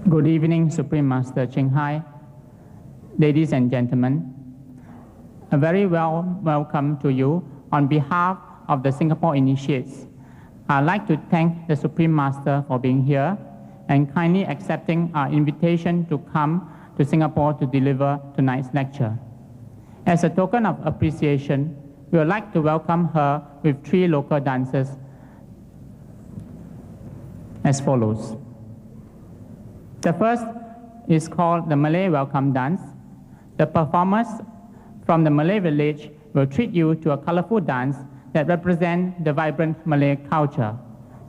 Good evening, Supreme Master Ching Hai, ladies and gentlemen. A very welcome to you on behalf of the Singapore Initiates. I'd like to thank the Supreme Master for being here and kindly accepting our invitation to come to Singapore to deliver tonight's lecture. As a token of appreciation, we would like to welcome her with 3 local dances as follows. The first is called the Malay Welcome Dance. The performers from the Malay village will treat you to a colorful dance that represents the vibrant Malay culture.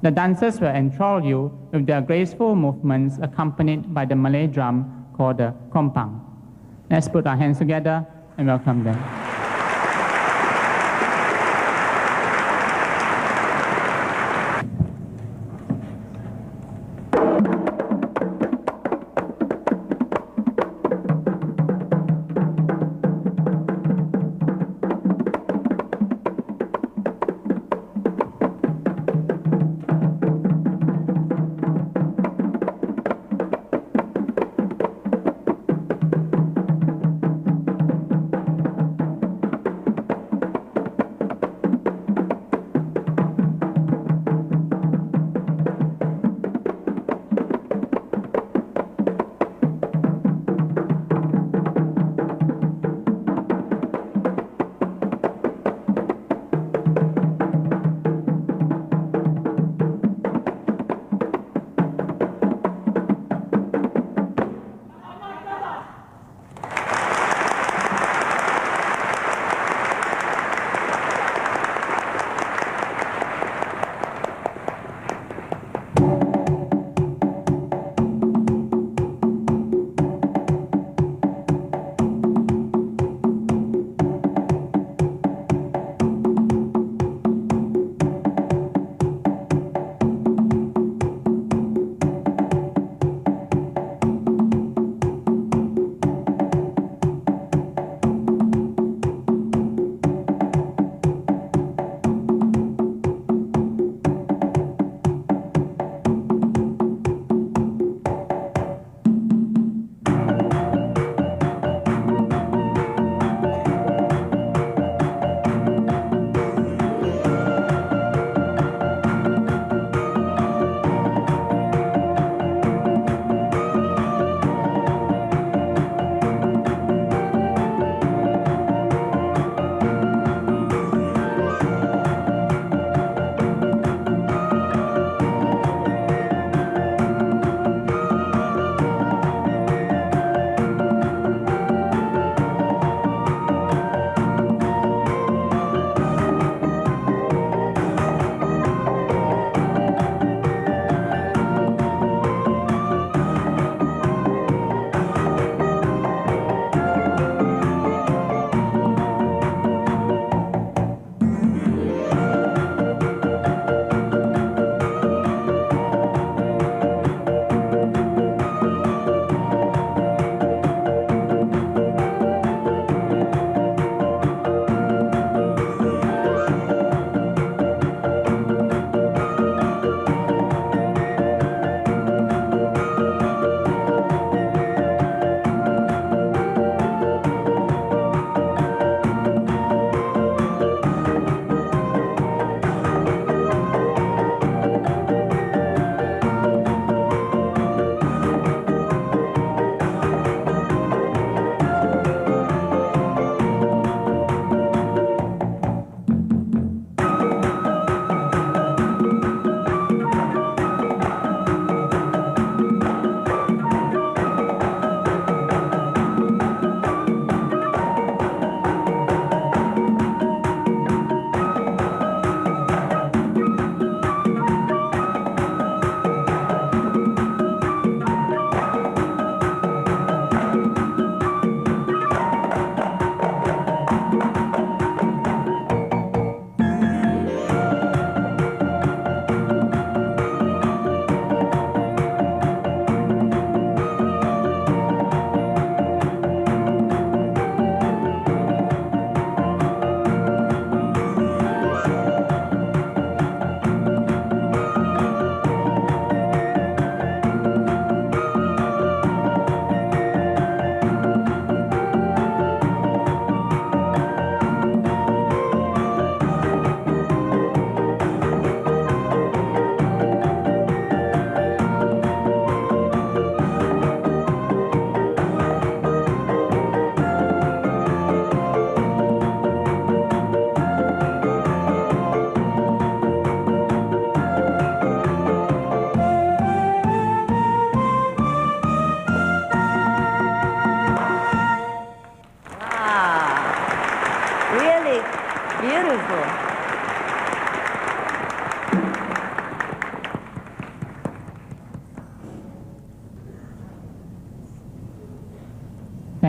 The dancers will enthrall you with their graceful movements accompanied by the Malay drum called the kompang. Let's put our hands together and welcome them.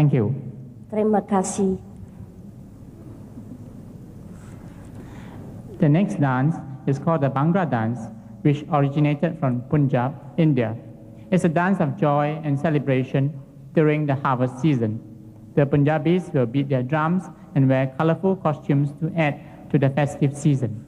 Thank you. Terima kasih. The next dance is called the Bhangra dance, which originated from Punjab, India. It's a dance of joy and celebration during the harvest season. The Punjabis will beat their drums and wear colorful costumes to add to the festive season.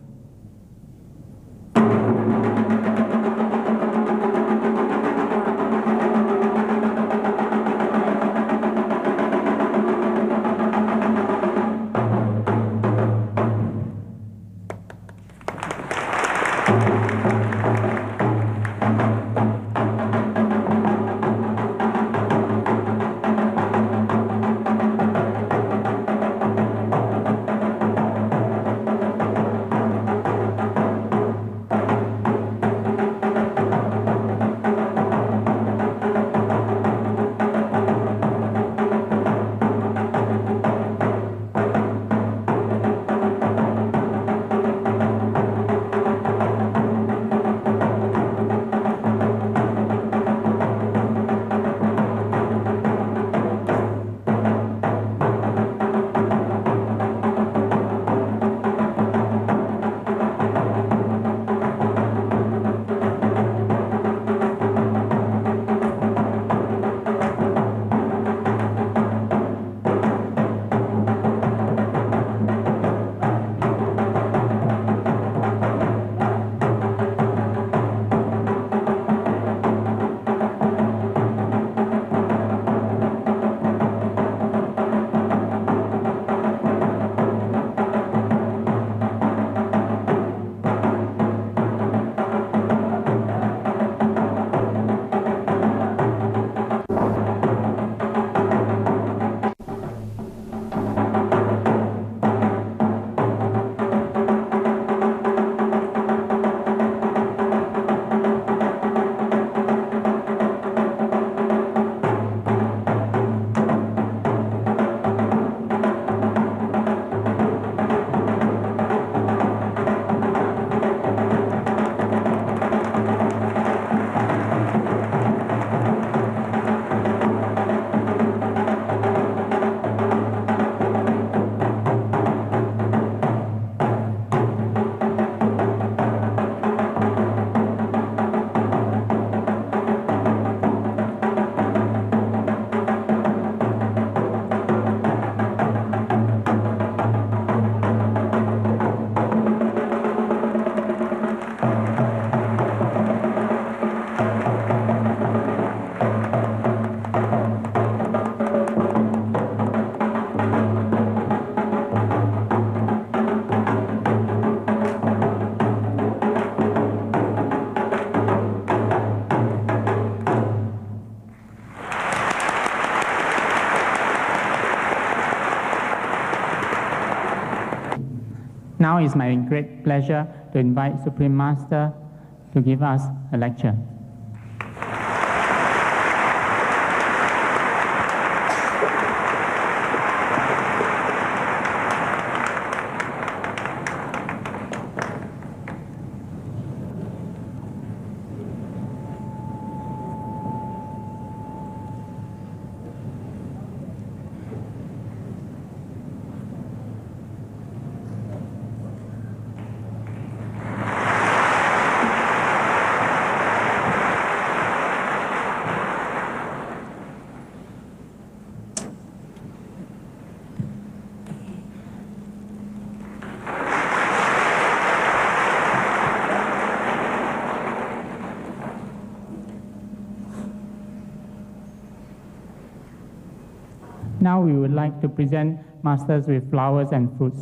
Now it's my great pleasure to invite Supreme Master to give us a lecture. Now we would like to present masters with flowers and fruits.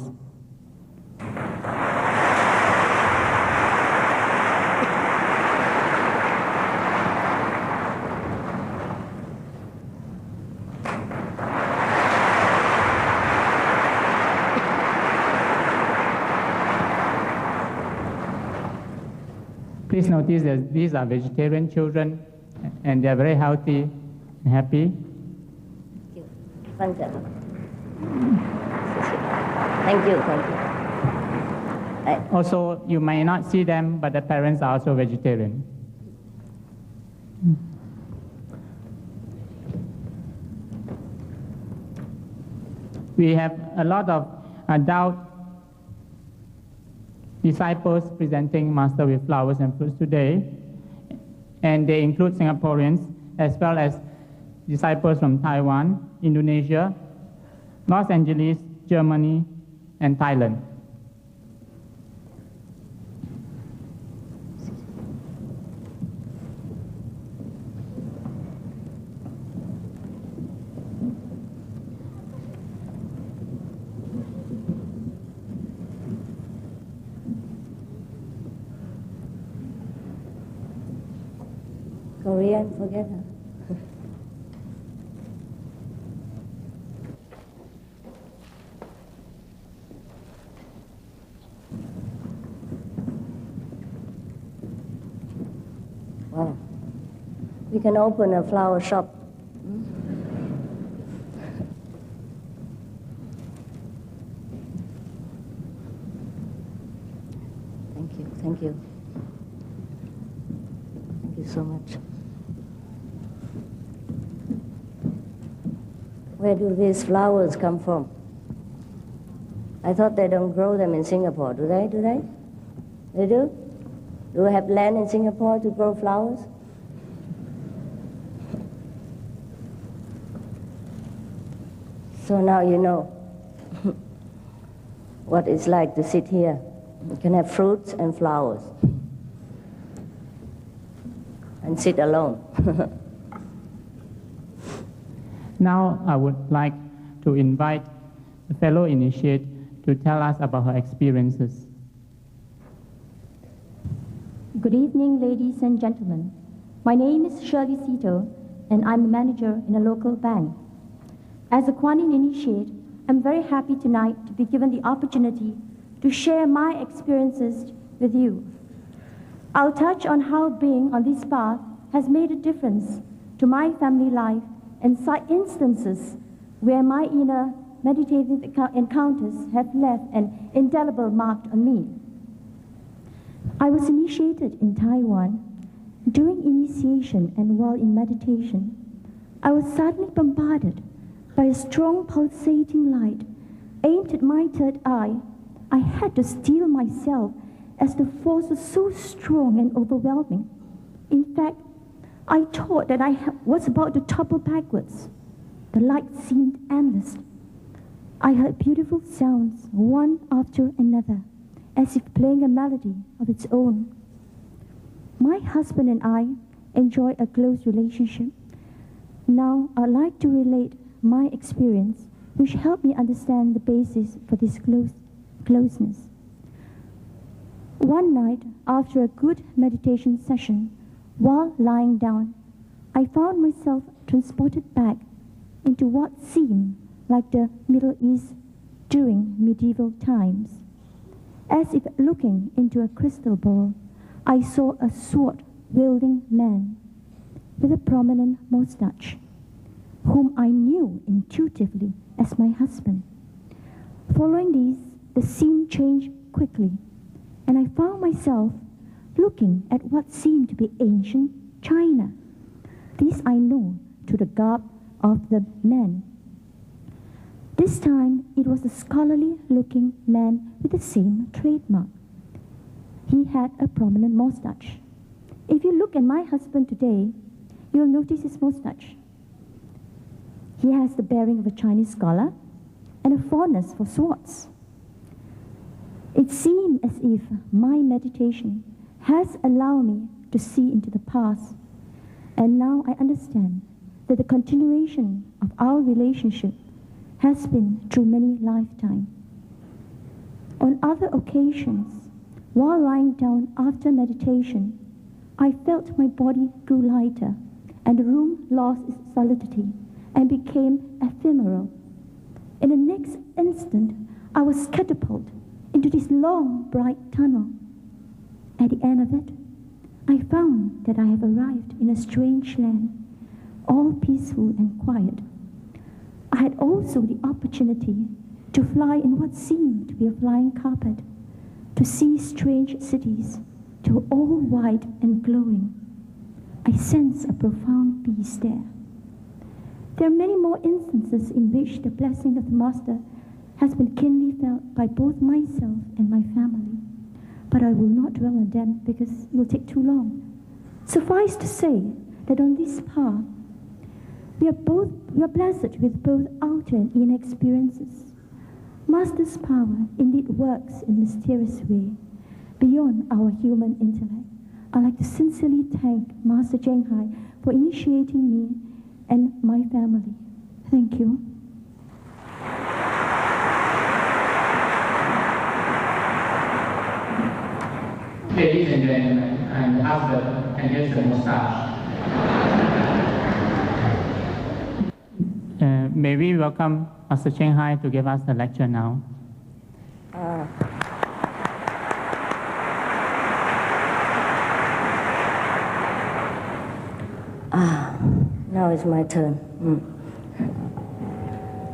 Please notice that these are vegetarian children and they are very healthy and happy. Thank you. Thank you. Also, you may not see them, but the parents are also vegetarian. We have a lot of adult disciples presenting Master with flowers and fruits today, and they include Singaporeans as well as disciples from Taiwan, Indonesia, Los Angeles, Germany, and Thailand. Korean, forget her. Wow. We can open a flower shop. Thank you, thank you. Thank you so much. Where do these flowers come from? I thought they don't grow them in Singapore. Do they? Do they? They do? Do we have land in Singapore to grow flowers? So now you know what it's like to sit here. You can have fruits and flowers and sit alone. Now I would like to invite the fellow initiate to tell us about her experiences. Good evening, ladies and gentlemen. My name is Shirley Sito, and I'm a manager in a local bank. As a Kuan Yin initiate, I'm very happy tonight to be given the opportunity to share my experiences with you. I'll touch on how being on this path has made a difference to my family life and cite instances where my inner meditative encounters have left an indelible mark on me. I was initiated in Taiwan. During initiation and while in meditation, I was suddenly bombarded by a strong pulsating light aimed at my third eye. I had to steel myself as the force was so strong and overwhelming. In fact, I thought that I was about to topple backwards. The light seemed endless. I heard beautiful sounds, one after another, as if playing a melody of its own. My husband and I enjoy a close relationship. Now I'd like to relate my experience, which helped me understand the basis for this closeness. One night, after a good meditation session, while lying down, I found myself transported back into what seemed like the Middle East during medieval times. As if looking into a crystal ball, I saw a sword-wielding man with a prominent mustache, whom I knew intuitively as my husband. Following these, the scene changed quickly, and I found myself looking at what seemed to be ancient China. This I know to the garb of the man. This time, it was a scholarly-looking man with the same trademark. He had a prominent mustache. If you look at my husband today, you'll notice his mustache. He has the bearing of a Chinese scholar and a fondness for swords. It seemed as if my meditation has allowed me to see into the past, and now I understand that the continuation of our relationship has been through many lifetimes. On other occasions, while lying down after meditation, I felt my body grew lighter and the room lost its solidity and became ephemeral. In the next instant, I was catapulted into this long, bright tunnel. At the end of it, I found that I have arrived in a strange land, all peaceful and quiet. I had also the opportunity to fly in what seemed to be a flying carpet, to see strange cities, to all white and glowing. I sense a profound peace there. There are many more instances in which the blessing of the Master has been keenly felt by both myself and my family. But I will not dwell on them because it will take too long. Suffice to say that on this path, we are blessed with both outer and inner experiences. Master's power indeed works in a mysterious way, beyond our human intellect. I'd like to sincerely thank Master Cheng Hai for initiating me and my family. Thank you. Ladies and gentlemen, I'm the husband, and here's the mustache. May we welcome Master Cheng Hai to give us the lecture now. Now it's my turn.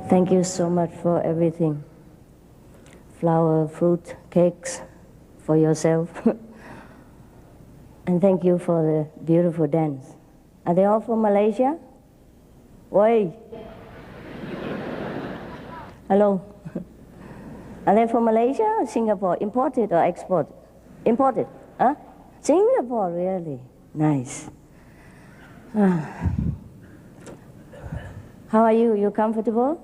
Thank you so much for everything. Flower, fruit, cakes for yourself. And thank you for the beautiful dance. Are they all from Malaysia? Oi! Hello? Are they from Malaysia or Singapore? Imported or exported? Imported? Huh? Singapore, really? Nice. How are you? You comfortable?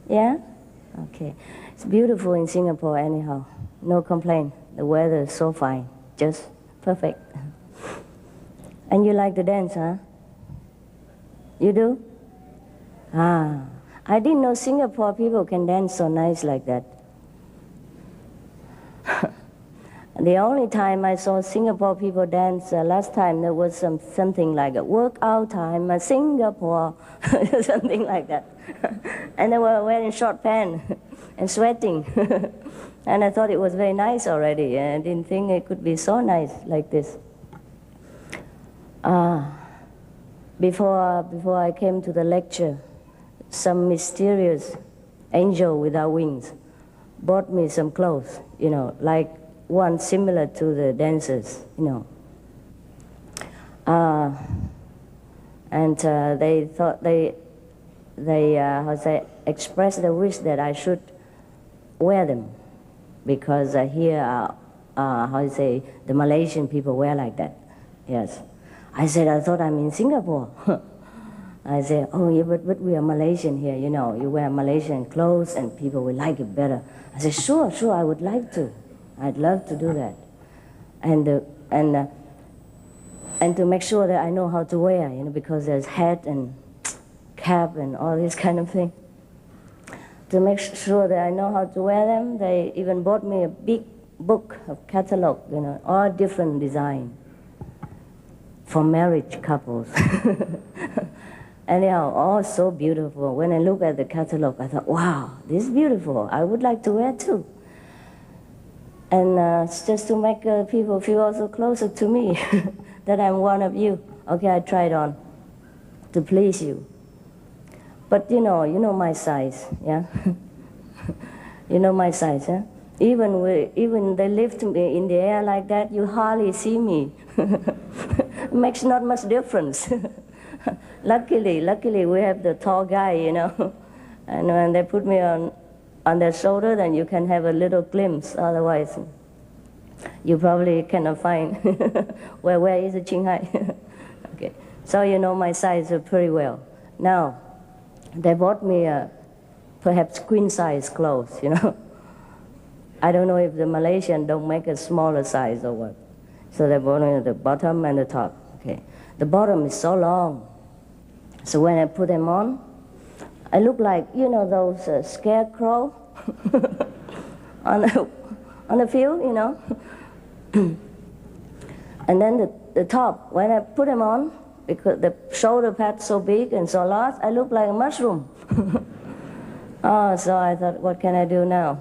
Yeah? Okay. It's beautiful in Singapore anyhow. No complaint. The weather is so fine. Just perfect. And you like to dance, huh? You do? I didn't know Singapore people can dance so nice like that. The only time I saw Singapore people dance, last time there was something like a workout time, Singapore, something like that. And they were wearing short pants and sweating. And I thought it was very nice already. And I didn't think it could be so nice like this. Before I came to the lecture, some mysterious angel without wings bought me some clothes, you know, like one similar to the dancers, you know. And they thought they expressed the wish that I should wear them, because here, the Malaysian people wear like that. Yes. I said, I thought I'm in Singapore. I said, oh, yeah, but we are Malaysian here, you know. You wear Malaysian clothes and people will like it better. I said, sure, I would like to. I'd love to do that. And to make sure that I know how to wear, you know, because there's hat and cap and all this kind of thing. To make sure that I know how to wear them, they even bought me a big book of catalog, you know, all different design for marriage couples. Anyhow, all so beautiful. When I look at the catalog, I thought, wow, this is beautiful. I would like to wear too. And just to make people feel also closer to me, that I'm one of you. Okay, I tried on to please you. But you know my size, yeah? You know my size, huh? Even they lift me in the air like that, you hardly see me. Makes not much difference. Luckily, we have the tall guy, you know. And when they put me on their shoulder, then you can have a little glimpse. Otherwise, you probably cannot find where is the Cheng Hai. Okay, so you know my size pretty well. Now, they bought me perhaps queen size clothes, you know. I don't know if the Malaysian don't make a smaller size or what. So they bought me the bottom and the top. Okay, the bottom is so long. So when I put them on, I look like, you know, those scarecrow on the field, you know. And then the top, when I put them on, because the shoulder pad's so big and so large, I look like a mushroom. So I thought, what can I do now?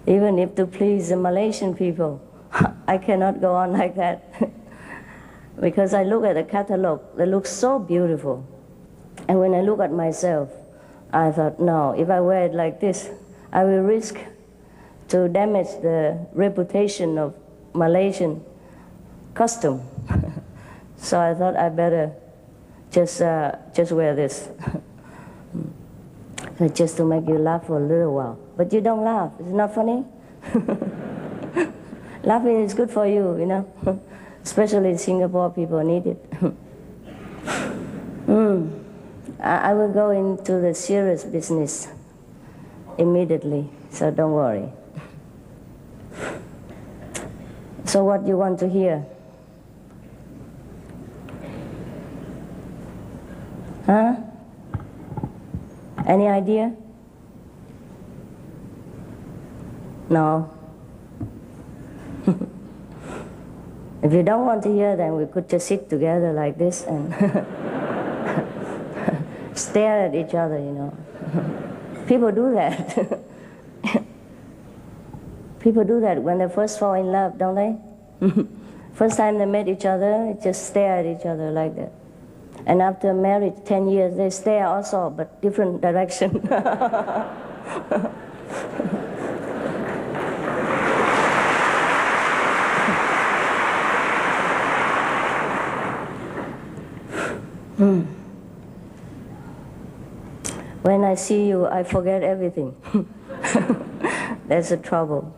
Even if to please the Malaysian people, I cannot go on like that. Because I look at the catalog, they look so beautiful. And when I look at myself, I thought, no, if I wear it like this, I will risk to damage the reputation of Malaysian costume. So I thought I better just wear this. So just to make you laugh for a little while. But you don't laugh. It's not funny. Laughing is good for you, you know. Especially in Singapore, people need it. I will go into the serious business immediately, so don't worry. So what you want to hear? Huh? Any idea? No. If you don't want to hear, then we could just sit together like this and stare at each other, you know. People do that. People do that when they first fall in love, don't they? First time they met each other, just stare at each other like that. And after marriage, 10 years, they stare also, but different direction. When I see you, I forget everything. That's the trouble.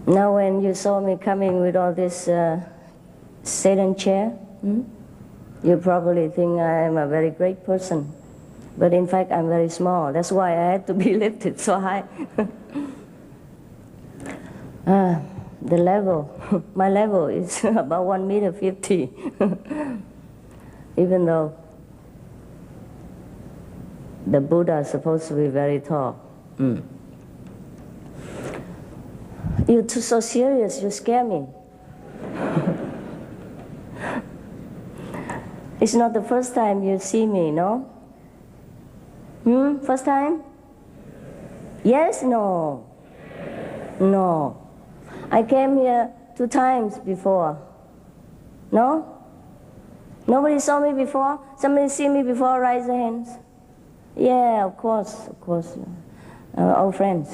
Now when you saw me coming with all this Satan chair, you probably think I am a very great person. But in fact, I'm very small. That's why I had to be lifted so high. The level, my level is about 1.50 meters. Even though the Buddha is supposed to be very tall. You're too so serious, you scare me. It's not the first time you see me, no? First time? Yes, no? No. I came here 2 times before. No? Nobody saw me before? Somebody see me before? Raise their hands. Yeah, of course. Our friends.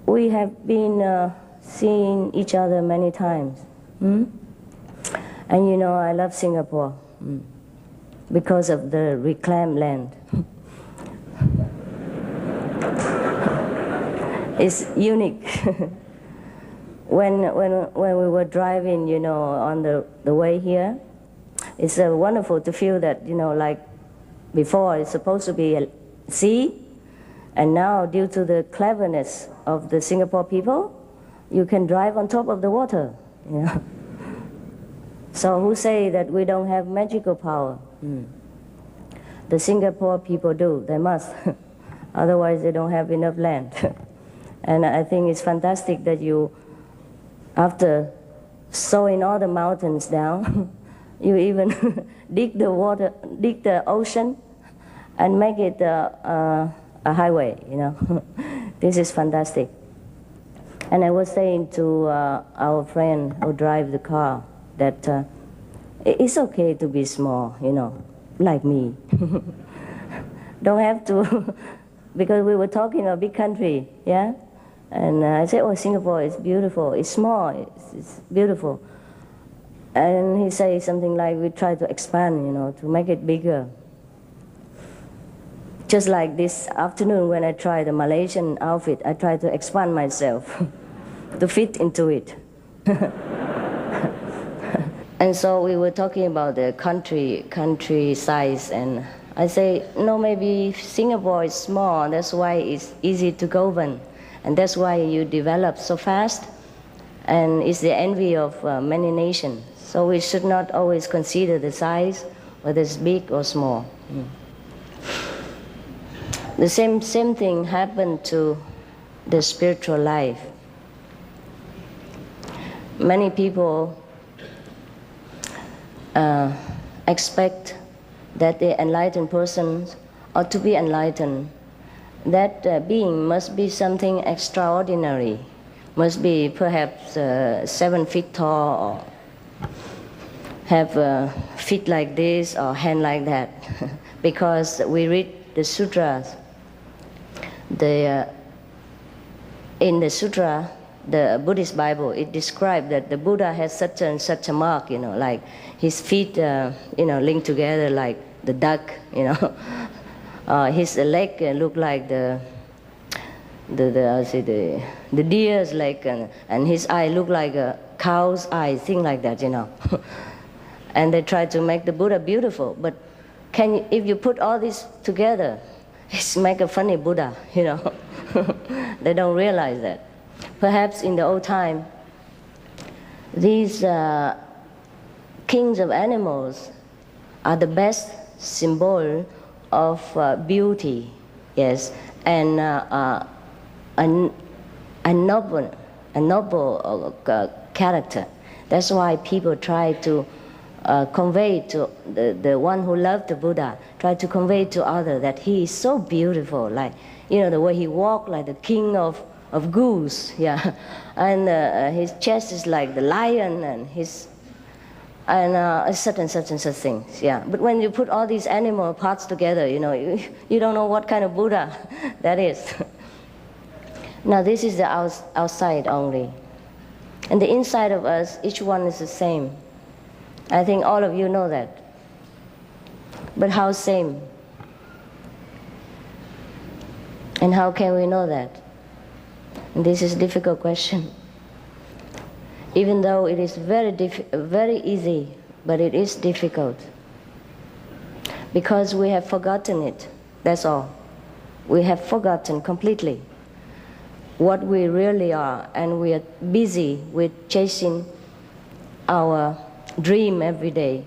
We have been seeing each other many times. And you know, I love Singapore because of the reclaimed land. It's unique. When we were driving, you know, on the way here, it's wonderful to feel that, you know, like before it's supposed to be a sea, and now due to the cleverness of the Singapore people, you can drive on top of the water, you know. So who say that we don't have magical power? The Singapore people do, they must. Otherwise they don't have enough land. And I think it's fantastic that you, after sowing all the mountains down, you even dig the ocean and make it a highway, you know. This is fantastic. And I was saying to our friend who drives the car that it's okay to be small, you know, like me. Don't have to, because we were talking about a big country, yeah? And I said, oh, Singapore is beautiful. It's small, it's beautiful. And he said something like, we try to expand, you know, to make it bigger. Just like this afternoon when I tried the Malaysian outfit, I tried to expand myself to fit into it. And so we were talking about the country size, and I say, no, maybe Singapore is small, that's why it's easy to govern. And that's why you develop so fast, and it's the envy of many nations. So we should not always consider the size, whether it's big or small. The same thing happened to the spiritual life. Many people expect that the enlightened person ought to be enlightened. That being must be something extraordinary, must be perhaps 7 feet tall, or have feet like this or hand like that. Because we read the sutras, in the sutra, the Buddhist Bible, it described that the Buddha has such and such a mark, like his feet, linked together like the duck, his leg look like the deer's leg, and his eye look like a cow's eye, thing like that, And they try to make the Buddha beautiful, but if you put all this together, it's make a funny Buddha, They don't realize that. Perhaps in the old time, these kings of animals are the best symbol of beauty, yes, and a noble character. That's why people try to convey to the one who loved the Buddha, try to convey to others that he is so beautiful, like, the way he walked like the king of goose, yeah, and his chest is like the lion, and such and such and such things, yeah. But when you put all these animal parts together, you don't know what kind of Buddha that is. Now this is the outside only, and the inside of us, each one is the same. I think all of you know that. But how same? And how can we know that? And this is a difficult question. Even though it is very easy, but it is difficult. Because we have forgotten it, that's all. We have forgotten completely what we really are, and we are busy with chasing our dream every day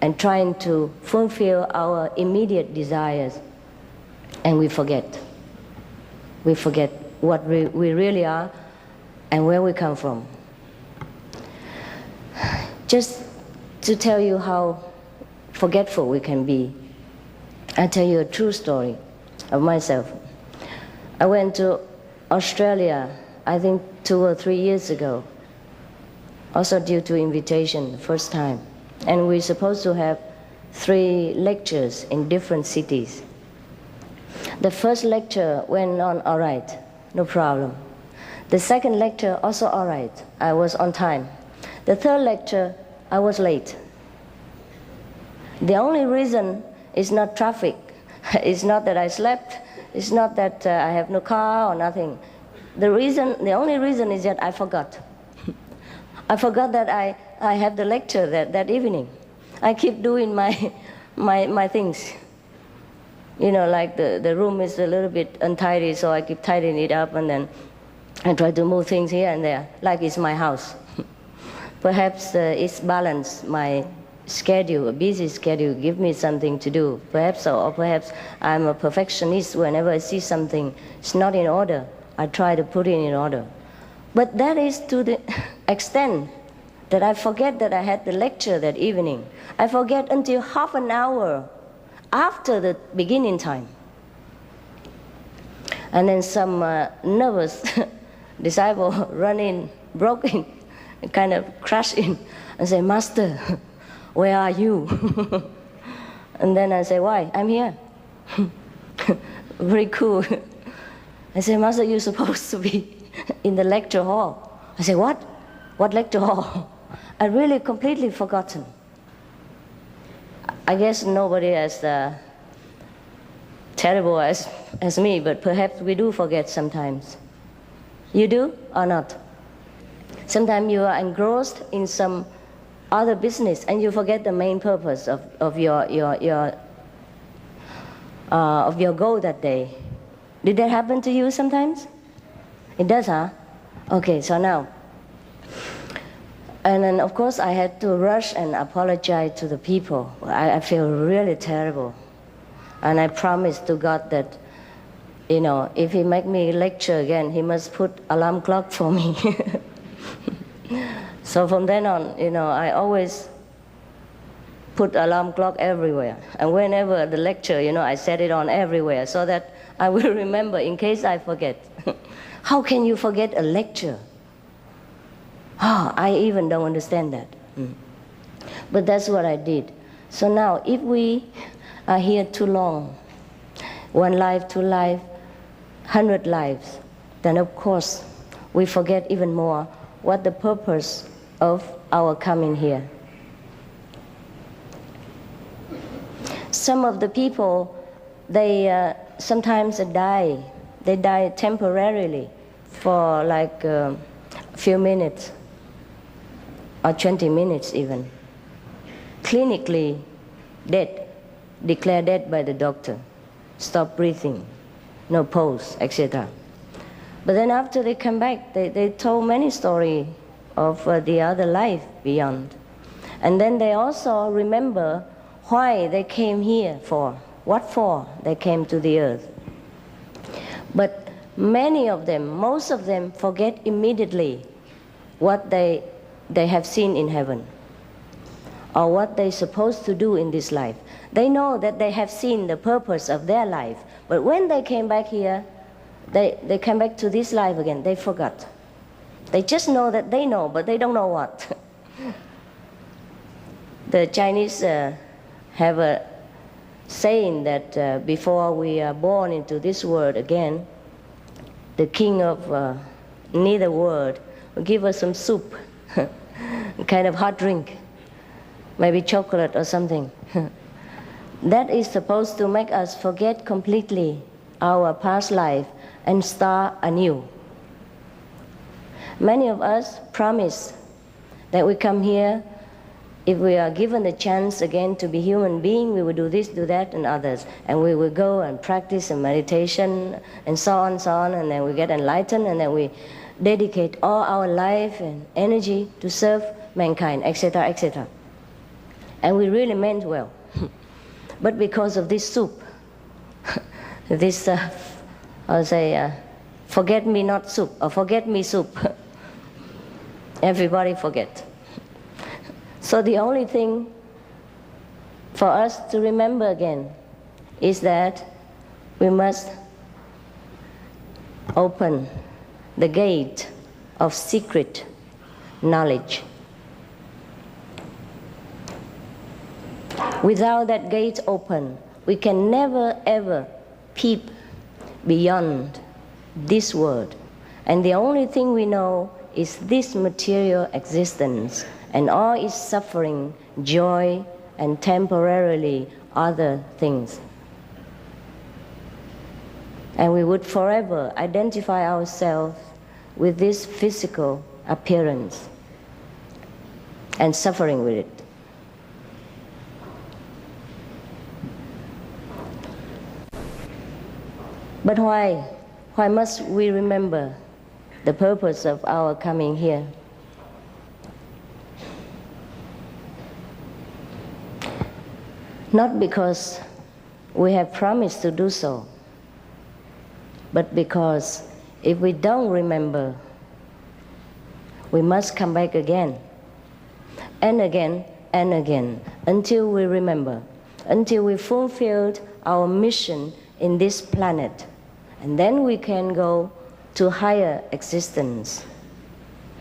and trying to fulfill our immediate desires, and we forget. We forget what we really are and where we come from. Just to tell you how forgetful we can be, I'll tell you a true story of myself. I went to Australia, I think 2 or 3 years ago, also due to invitation, the first time. And we're supposed to have 3 lectures in different cities. The first lecture went on all right, no problem. The second lecture also all right, I was on time. The third lecture, I was late. The only reason is not traffic. It's not that I slept. It's not that I have no car or nothing. The only reason is that I forgot. I forgot that I had the lecture that evening. I keep doing my things. Like the room is a little bit untidy, so I keep tidying it up, and then I try to move things here and there, like it's my house. Perhaps it's balanced my schedule, a busy schedule, give me something to do. Perhaps so, or perhaps I'm a perfectionist. Whenever I see something is not in order, I try to put it in order. But that is to the extent that I forget that I had the lecture that evening. I forget until half an hour after the beginning time. And then some nervous disciple run in, broke in, and kind of crashed in and say, "Master, where are you?" And then I say, "Why? I'm here." Very cool. I say, "Master, you're supposed to be in the lecture hall." I say, "What? What lecture hall?" I really completely forgotten. I guess nobody as terrible as me, but perhaps we do forget sometimes. You do or not? Sometimes you are engrossed in some other business and you forget the main purpose of your goal that day. Did that happen to you sometimes? It does, huh? Okay, so now. And then, of course, I had to rush and apologize to the people. I feel really terrible. And I promised to God that, if He make me lecture again, He must put alarm clock for me. So from then on, I always put alarm clock everywhere. And whenever the lecture, I set it on everywhere so that I will remember in case I forget. How can you forget a lecture? I even don't understand that. But that's what I did. So now, if we are here too long, 1 life, 2 life, 100 lives, then of course we forget even more what the purpose of our coming here. Some of the people, they sometimes die. They die temporarily for like a few minutes or 20 minutes even. Clinically dead, declared dead by the doctor. Stop breathing, no pulse, etc. But then after they come back, they told many stories of the other life beyond. And then they also remember why they came here for, what for they came to the earth. But many of them, most of them, forget immediately what they have seen in heaven or what they're supposed to do in this life. They know that they have seen the purpose of their life, but when they came back here, they came back to this life again, they forgot. They just know that they know, but they don't know what. The Chinese have a saying that before we are born into this world again, the king of neither world will give us some soup, a kind of hot drink, maybe chocolate or something. That is supposed to make us forget completely our past life and start anew. Many of us promise that we come here, if we are given the chance again to be human being, we will do this, do that, and others. And we will go and practice and meditation, and so on, and then we get enlightened, and then we dedicate all our life and energy to serve mankind, etc., etc. And we really meant well. But because of this soup, this, I'll say, forget me not soup, or forget me soup, everybody forget. So the only thing for us to remember again is that we must open the gate of secret knowledge. Without that gate open, we can never ever peep beyond this world. And the only thing we know is this material existence and all its suffering, joy, and temporarily other things. And we would forever identify ourselves with this physical appearance and suffering with it. But why? Why must we remember the purpose of our coming here? Not because we have promised to do so, but because if we don't remember, we must come back again and again and again until we remember, until we fulfilled our mission in this planet. And then we can go to higher existence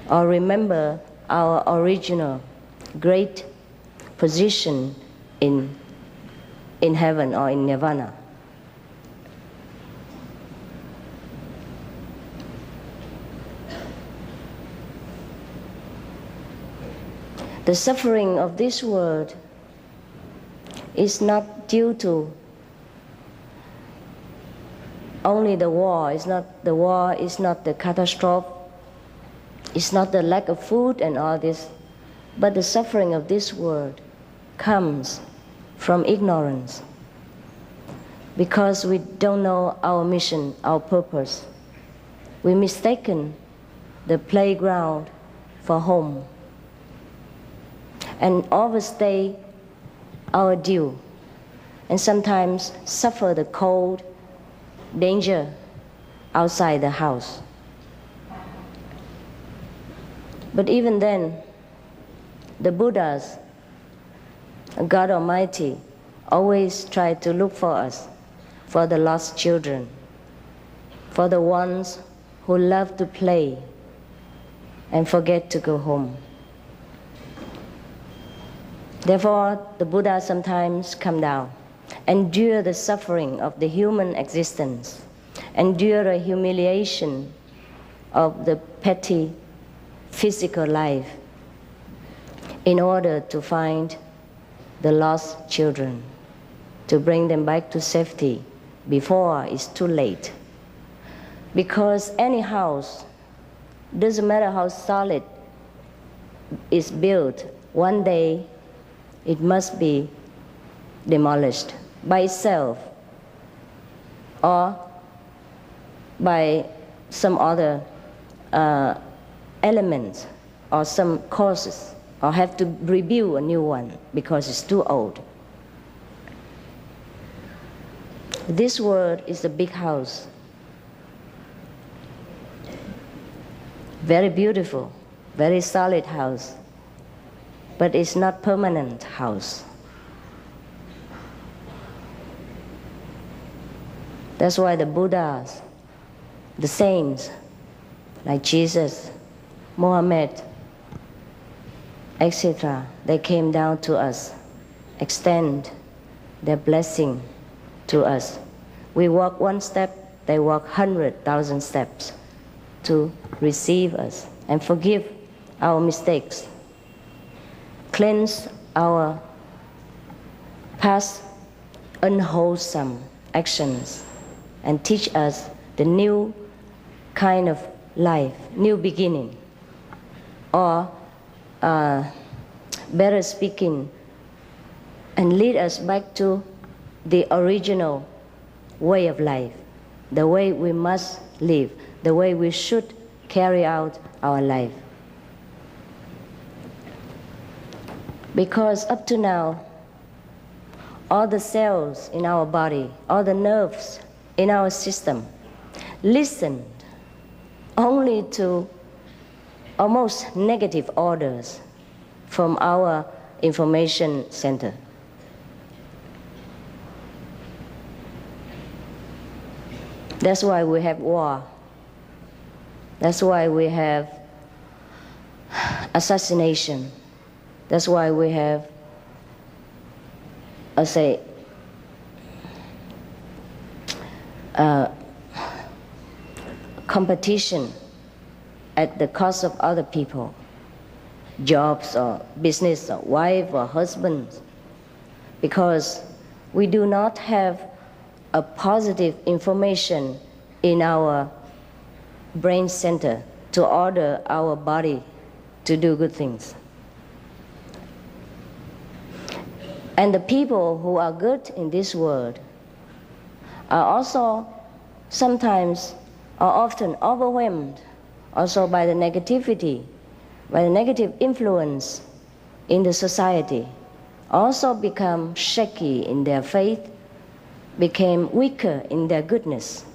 or remember our original great position in heaven or in nirvana. The suffering of this world is not due to only the war. The war is not the catastrophe. It's not the lack of food and all this. But the suffering of this world comes from ignorance, because we don't know our mission, our purpose. We mistaken the playground for home and overstay our due, and sometimes suffer the cold, danger outside the house. But even then, the Buddhas, God Almighty, always try to look for us, for the lost children, for the ones who love to play and forget to go home. Therefore, the Buddha sometimes come down, endure the suffering of the human existence, endure a humiliation of the petty physical life in order to find the lost children, to bring them back to safety before it's too late. Because any house, doesn't matter how solid it's built, one day it must be demolished by itself or by some other elements or some causes, or have to rebuild a new one because it's too old. This world is a big house, very beautiful, very solid house, but it's not permanent house. That's why the Buddhas, the saints, like Jesus, Mohammed, etc., they came down to us, extend their blessing to us. We walk one step, they walk 100,000 steps to receive us and forgive our mistakes, cleanse our past unwholesome actions, and teach us the new kind of life, new beginning, or better speaking, and lead us back to the original way of life, the way we must live, the way we should carry out our life. Because up to now, all the cells in our body, all the nerves in our system listened only to almost negative orders from our information center. That's why we have war. That's why we have assassination. That's why we have, competition at the cost of other people, jobs or business or wife or husband, because we do not have a positive information in our brain center to order our body to do good things. And the people who are good in this world are also sometimes or often overwhelmed also by the negativity, by the negative influence in the society, also become shaky in their faith, became weaker in their goodness,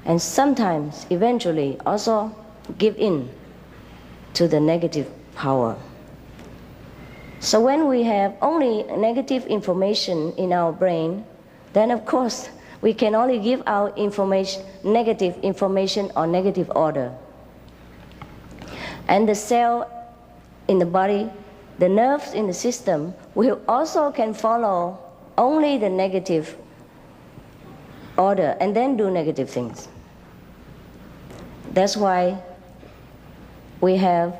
and sometimes eventually also give in to the negative power. So when we have only negative information in our brain, then of course we can only give out information, negative information or negative order. And the cell in the body, the nerves in the system will also can follow only the negative order and then do negative things. That's why we have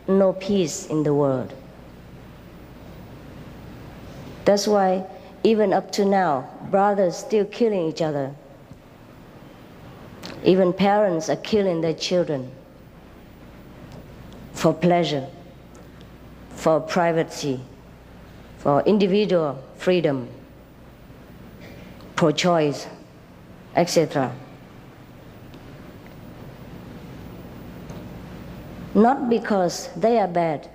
no peace in the world. That's why even up to now, brothers still killing each other. Even parents are killing their children for pleasure, for privacy, for individual freedom, pro-choice, etc. Not because they are bad,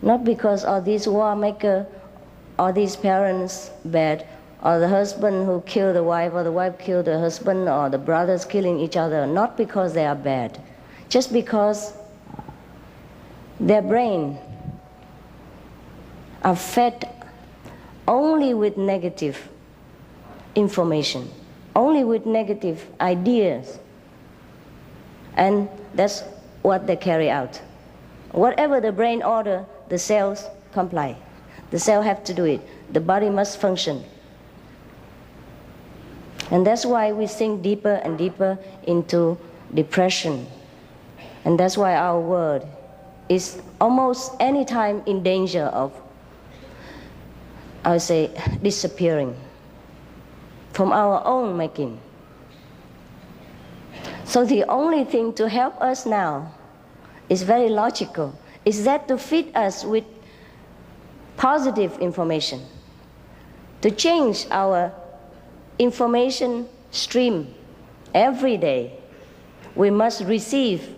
not because all these war makers, or these parents bad, or the husband who killed the wife, or the wife killed the husband, or the brothers killing each other, not because they are bad, just because their brain are fed only with negative information, only with negative ideas, and that's what they carry out. Whatever the brain order, the cells comply. The cell have to do it. The body must function. And that's why we sink deeper and deeper into depression. And that's why our world is almost any time in danger of, I would say, disappearing from our own making. So the only thing to help us now is very logical, is that to feed us with positive information, to change our information stream every day. We must receive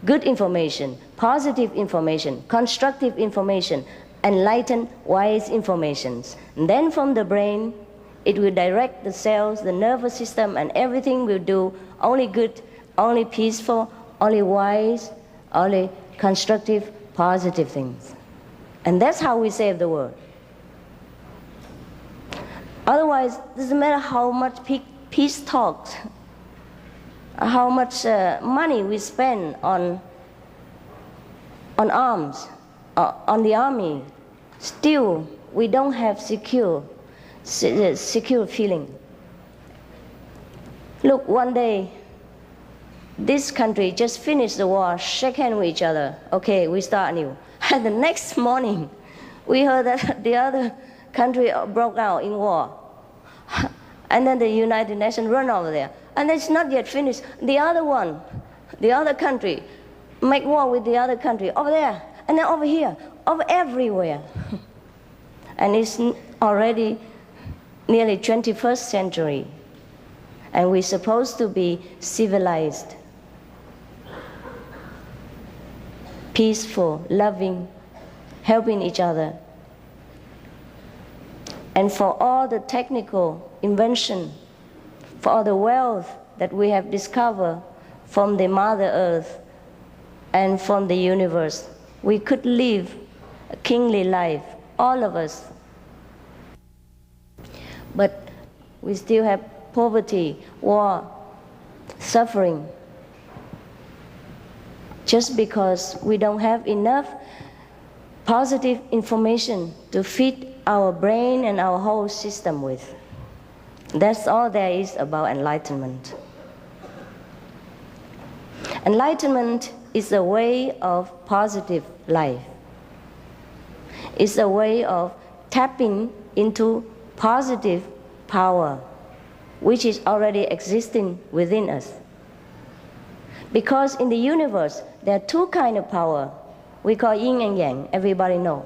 good information, positive information, constructive information, enlightened, wise informations. And then from the brain, it will direct the cells, the nervous system, and everything will do only good, only peaceful, only wise, only constructive, positive things. And that's how we save the world. Otherwise, it doesn't matter how much peace talks, how much money we spend on arms, on the army, still we don't have secure feeling. Look, one day, this country just finished the war, shake hands with each other. Okay, we start anew. And the next morning, we heard that the other country broke out in war. And then the United Nations run over there. And it's not yet finished. The other one, the other country, make war with the other country over there, and then over here, over everywhere. And it's already nearly 21st century. And we're supposed to be civilized, peaceful, loving, helping each other. And for all the technical invention, for all the wealth that we have discovered from the Mother Earth and from the universe, we could live a kingly life, all of us. But we still have poverty, war, suffering, just because we don't have enough positive information to feed our brain and our whole system with. That's all there is about enlightenment. Enlightenment is a way of positive life. It's a way of tapping into positive power, which is already existing within us. Because in the universe, there are two kinds of power. We call yin and yang, everybody knows.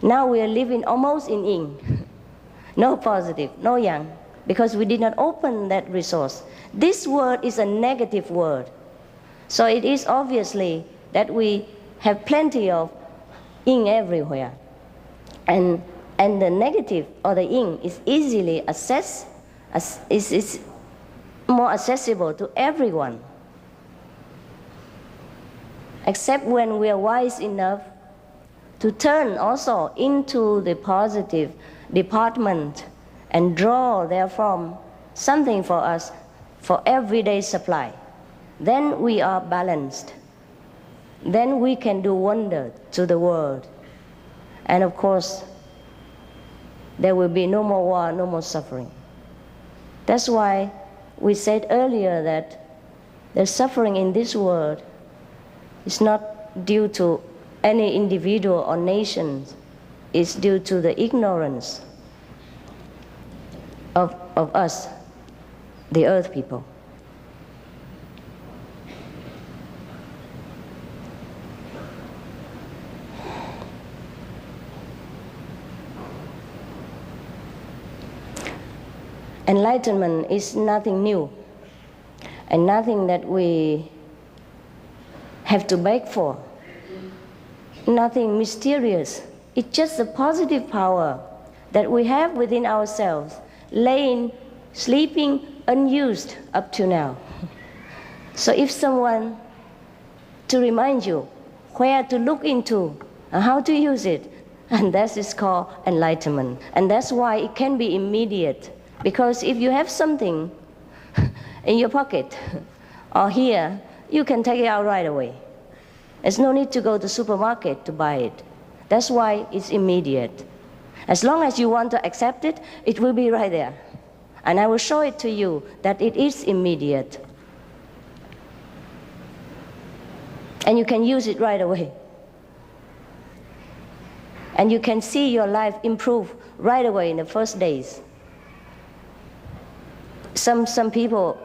Now we are living almost in yin. No positive, no yang, because we did not open that resource. This word is a negative word. So it is obviously that we have plenty of yin everywhere. And the negative or the yin is easily accessed, is more accessible to everyone. Except when we are wise enough to turn also into the positive department and draw therefrom something for us for everyday supply. Then we are balanced. Then we can do wonder to the world. And of course, there will be no more war, no more suffering. That's why we said earlier that the suffering in this world is not due to any individual or nation. It's due to the ignorance of us, the earth people. Enlightenment is nothing new and nothing that we have to beg for, nothing mysterious. It's just a positive power that we have within ourselves, laying, sleeping unused up to now. So if someone to remind you where to look into and how to use it, and that is called enlightenment. And that's why it can be immediate. Because if you have something in your pocket or here, you can take it out right away. There's no need to go to the supermarket to buy it. That's why it's immediate. As long as you want to accept it, it will be right there. And I will show it to you that it is immediate. And you can use it right away. And you can see your life improve right away in the first days. Some people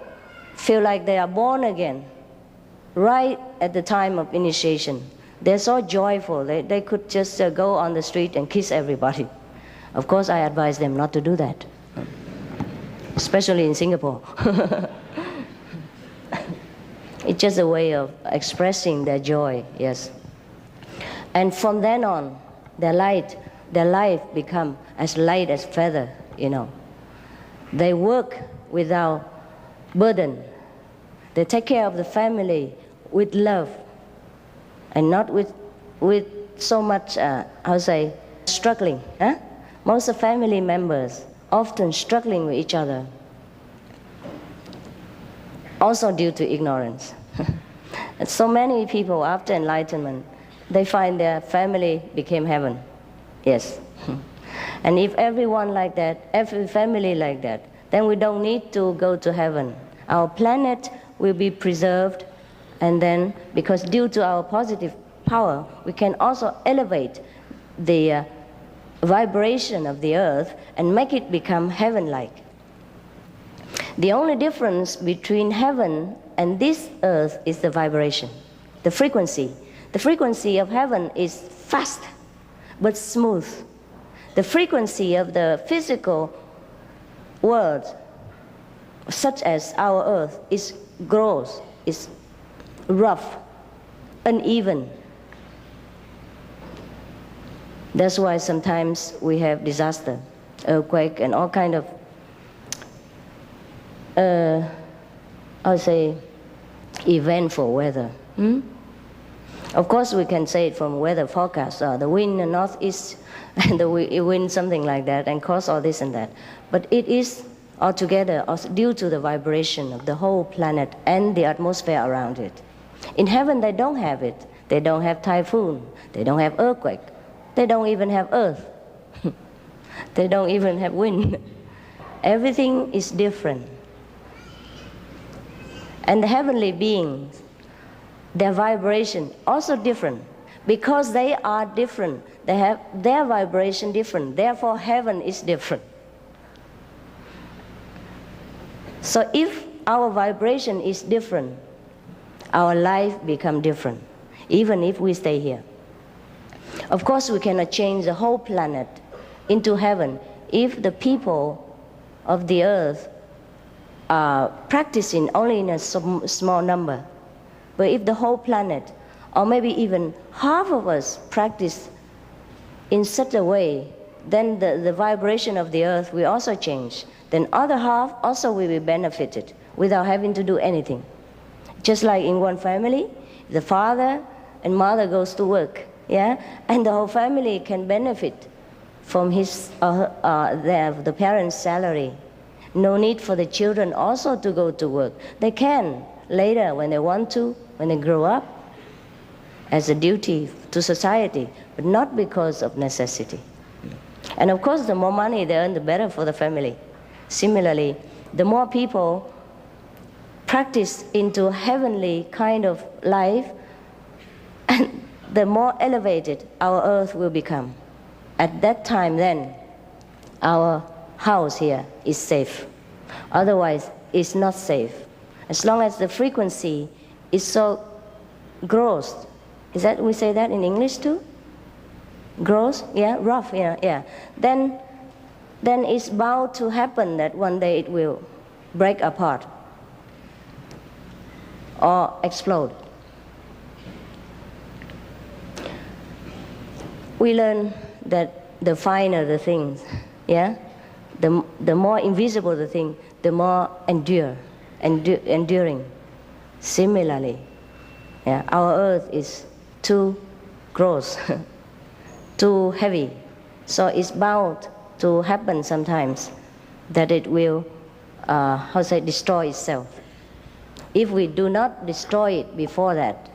feel like they are born again right at the time of initiation. They're so joyful, they could just go on the street and kiss everybody. Of course, I advise them not to do that, especially in Singapore. It's just a way of expressing their joy, yes. And from then on, their life become as light as feather, you know. They work without burden. They take care of the family with love and not with so much, struggling. Huh? Most of family members often struggling with each other, also due to ignorance. And so many people after enlightenment, they find their family became heaven. Yes. And if everyone like that, every family like that, then we don't need to go to heaven. Our planet will be preserved, and then, because due to our positive power, we can also elevate the vibration of the earth and make it become heaven-like. The only difference between heaven and this earth is the vibration, the frequency. The frequency of heaven is fast but smooth. The frequency of the physical world, such as our earth, is gross, is rough, uneven. That's why sometimes we have disaster, earthquake, and all kind of eventful weather. Of course, we can say it from weather forecast, the wind in the northeast, and the wind something like that, and cause all this and that. But it is altogether due to the vibration of the whole planet and the atmosphere around it. In heaven, they don't have it. They don't have typhoon. They don't have earthquake. They don't even have earth. They don't even have wind. Everything is different. And the heavenly beings, their vibration also different. Because they are different, they have their vibration different. Therefore, heaven is different. So if our vibration is different, our life becomes different, even if we stay here. Of course, we cannot change the whole planet into heaven if the people of the earth are practicing only in a small number. But if the whole planet, or maybe even half of us, practice in such a way, then the vibration of the earth will also change. Then other half also will be benefited without having to do anything. Just like in one family, the father and mother goes to work, yeah, and the whole family can benefit from his the parents' salary. No need for the children also to go to work. They can later when they want to, when they grow up, as a duty to society, but not because of necessity. And of course, the more money they earn, the better for the family. Similarly, the more people practice into heavenly kind of life, and the more elevated our earth will become. At that time then, our house here is safe. Otherwise, it's not safe. As long as the frequency is so gross, is that, we say that in English too? Gross, yeah, rough, yeah. Then it's bound to happen that one day it will break apart or explode. We learn that the finer the things, yeah, the more invisible the thing, the more enduring. Similarly, yeah, our earth is too gross, too heavy, so it's bound to happen sometimes that it will, destroy itself. If we do not destroy it before that,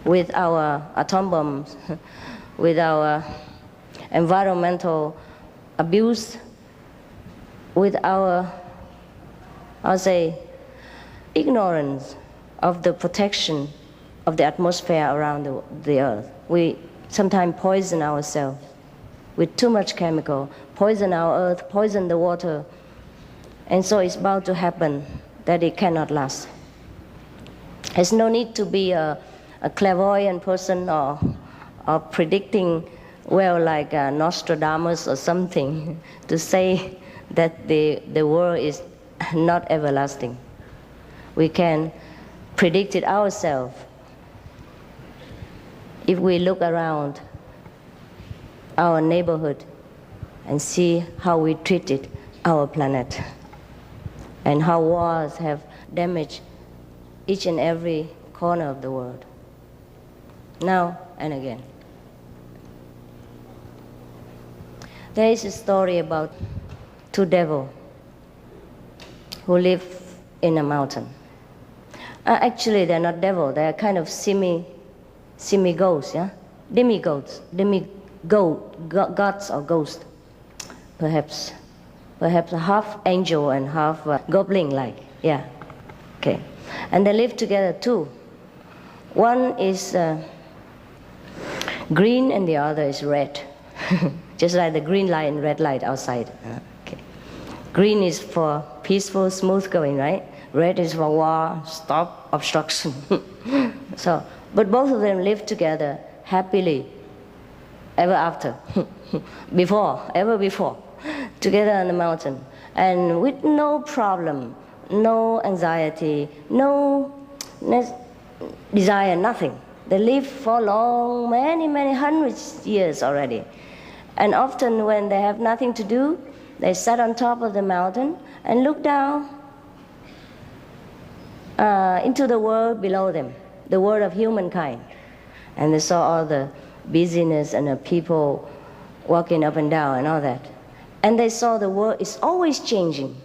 with our atom bombs, with our environmental abuse, with our, ignorance of the protection of the atmosphere around the earth. We sometimes poison ourselves with too much chemical, poison our earth, poison the water, and so it's bound to happen that it cannot last. There's no need to be a clairvoyant person or predicting well like Nostradamus or something to say that the world is not everlasting. We can predict it ourselves if we look around our neighborhood and see how we treated our planet and how wars have damaged each and every corner of the world, now and again. There is a story about two devils who live in a mountain. Actually, they're not devils, they're kind of semi-ghosts, yeah? Demigods, gods or ghosts, perhaps half angel and half goblin-like, yeah, okay. And they live together too. One is green and the other is red, just like the green light and red light outside. Okay. Green is for peaceful, smooth going, right? Red is for war, stop, obstruction. So, but both of them live together happily ever after, ever before, together on the mountain, and with no problem, no anxiety, no desire, nothing. They live for long, many hundreds years already. And often when they have nothing to do, they sat on top of the mountain and look down into the world below them, the world of humankind. And they saw all the busyness and the people walking up and down and all that. And they saw the world is always changing.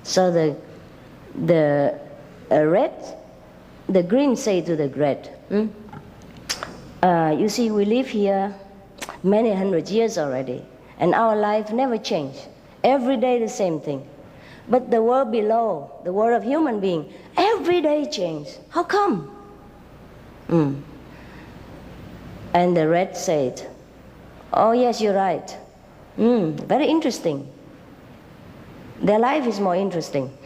So the green say to the red, you see, we live here many hundred years already, and our life never changed. Every day the same thing. But the world below, the world of human being, every day change. How come? And the red said, oh yes, you're right. Very interesting. Their life is more interesting.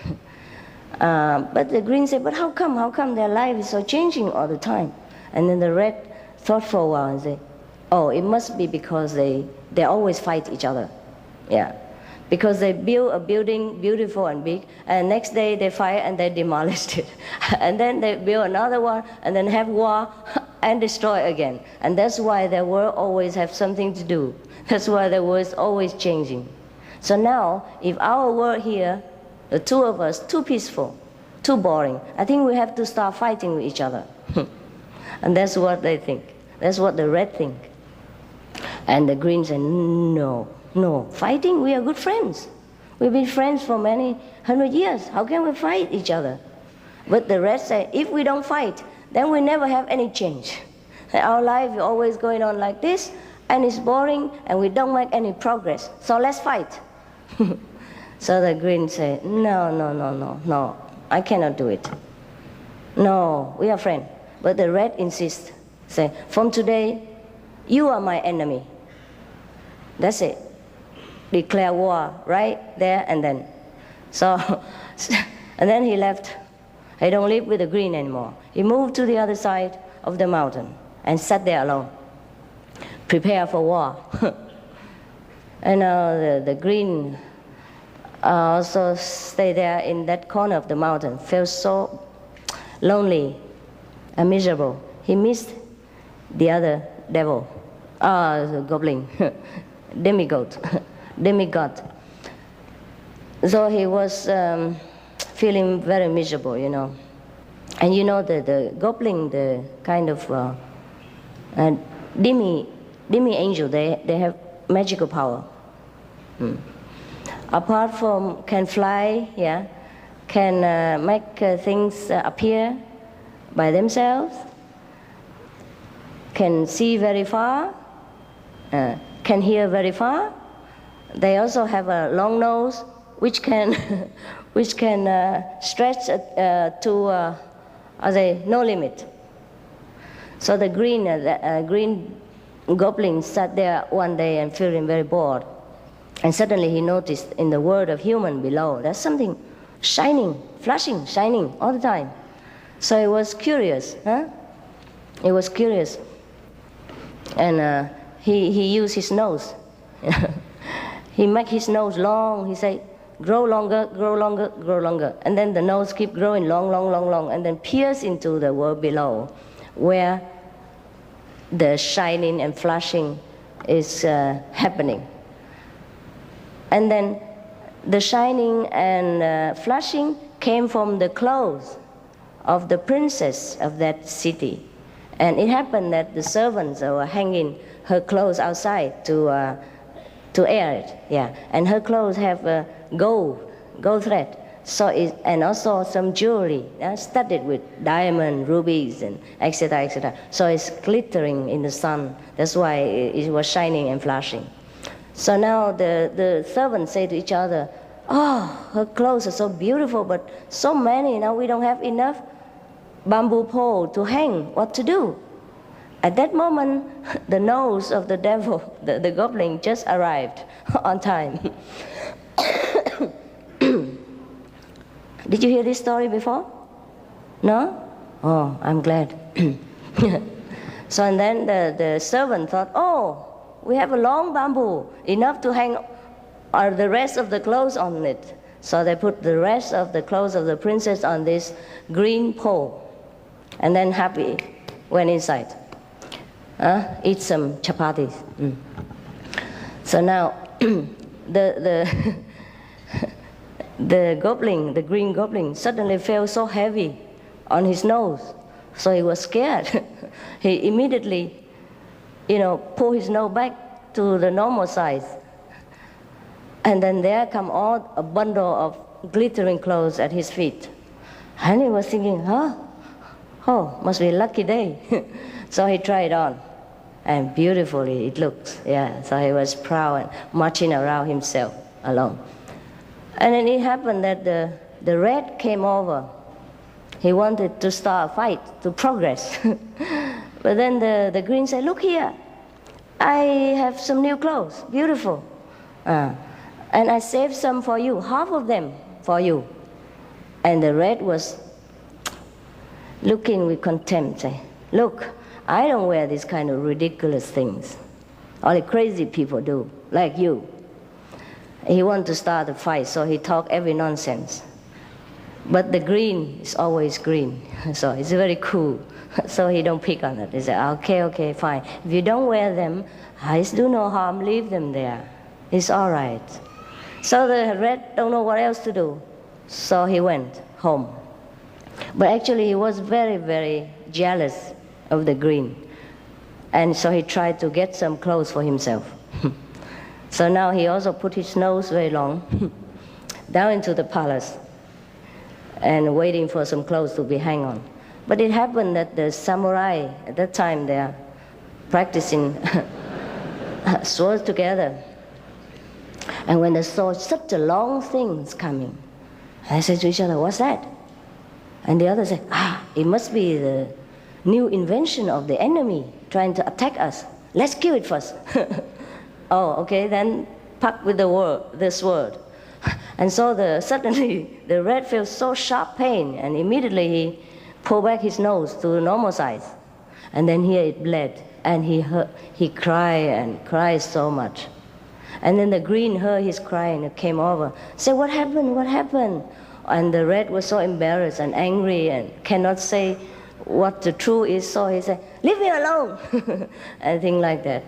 But the green said, but how come? How come their life is so changing all the time? And then the red thought for a while and said, oh, it must be because they always fight each other. Yeah. Because they build a building beautiful and big, and next day they fight and they demolished it. And then they build another one and then have war and destroy again. And that's why their world always have something to do. That's why the world is always changing. So now, if our world here, the two of us, too peaceful, too boring, I think we have to start fighting with each other. And that's what they think. That's what the red think. And the green say, no, fighting, we are good friends. We've been friends for many hundred years. How can we fight each other? But the red say, if we don't fight, then we never have any change. Our life is always going on like this, and it's boring, and we don't make any progress. So let's fight. So the green say, no, I cannot do it. No, we are friends. But the red insists, say, from today, you are my enemy. That's it. Declare war right there and then. So, and then he left. He don't live with the green anymore. He moved to the other side of the mountain and sat there alone. Prepare for war. And the green also stayed there in that corner of the mountain, felt so lonely and miserable. He missed the other devil, the goblin, demigod. So he was feeling very miserable, you know. And you know the goblin, the kind of demi angel, they have magical power. Apart from can fly, yeah, can make things appear by themselves, can see very far, can hear very far. They also have a long nose, which can stretch to no limit. So the green goblin sat there one day and feeling very bored. And suddenly he noticed in the world of human below, there's something shining, flashing, shining all the time. So he was curious, He was curious. And he used his nose. He make his nose long. He say, grow longer, grow longer, grow longer. And then the nose keep growing long, long, long, long, and then pierce into the world below, where the shining and flashing is happening. And then the shining and flashing came from the clothes of the princess of that city. And it happened that the servants were hanging her clothes outside to air it. Yeah. And her clothes have gold thread. So and also some jewelry studded with diamond, rubies, and etc., etc. So it's glittering in the sun. That's why it was shining and flashing. So now the servants say to each other, oh, her clothes are so beautiful, but so many, now we don't have enough bamboo pole to hang. What to do? At that moment, the nose of the devil, the goblin, just arrived on time. Did you hear this story before? No? Oh, I'm glad. So and then the servant thought, oh, we have a long bamboo, enough to hang the rest of the clothes on it. So they put the rest of the clothes of the princess on this green pole. And then happy went inside. Eat some chapatis. So now the goblin, the green goblin, suddenly felt so heavy on his nose. So he was scared. He immediately, pulled his nose back to the normal size. And then there come all a bundle of glittering clothes at his feet. And he was thinking, oh, must be a lucky day. So he tried on. And beautifully it looks, yeah. So he was proud and marching around himself alone. And then it happened that the red came over. He wanted to start a fight, to progress. But then the green said, look here, I have some new clothes, beautiful. And I saved some for you, half of them for you. And the red was looking with contempt, say, look, I don't wear these kind of ridiculous things. Only crazy people do, like you. He wanted to start a fight, so he talked every nonsense. But the green is always green, so it's very cool. So he don't pick on it. He said, okay, fine. If you don't wear them, I do no harm, leave them there. It's all right. So the red don't know what else to do. So he went home. But actually he was very, very jealous of the green. And so he tried to get some clothes for himself. So now he also put his nose very long down into the palace and waiting for some clothes to be hung on. But it happened that the samurai, at that time they are practicing swords together. And when they saw such a long thing is coming, they said to each other, what's that? And the other said, it must be the new invention of the enemy trying to attack us. Let's kill it first. Oh, okay, then pack with the sword. And so suddenly the red felt so sharp pain, and immediately he pulled back his nose to the normal size. And then here it bled, and he cried and cried so much. And then the green heard his crying and came over, said, what happened, what happened? And the red was so embarrassed and angry and cannot say what the truth is, so he said, leave me alone, and things like that.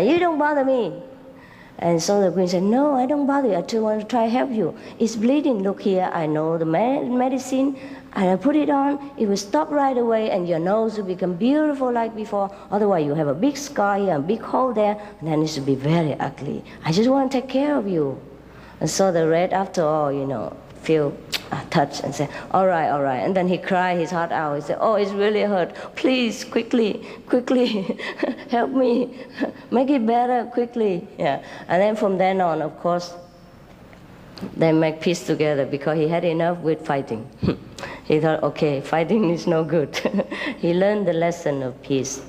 You don't bother me. And so the green said, no, I don't bother you. I just want to try to help you. It's bleeding. Look here, I know the medicine, and I put it on. It will stop right away, and your nose will become beautiful like before. Otherwise, you have a big scar here, a big hole there, and then it will be very ugly. I just want to take care of you. And so the red, after all, feel touched and said, all right. And then he cried his heart out. He said, oh, it's really hurt. Please, quickly, help me. Make it better, quickly. Yeah. And then from then on, of course, they make peace together because he had enough with fighting. He thought, okay, fighting is no good. He learned the lesson of peace.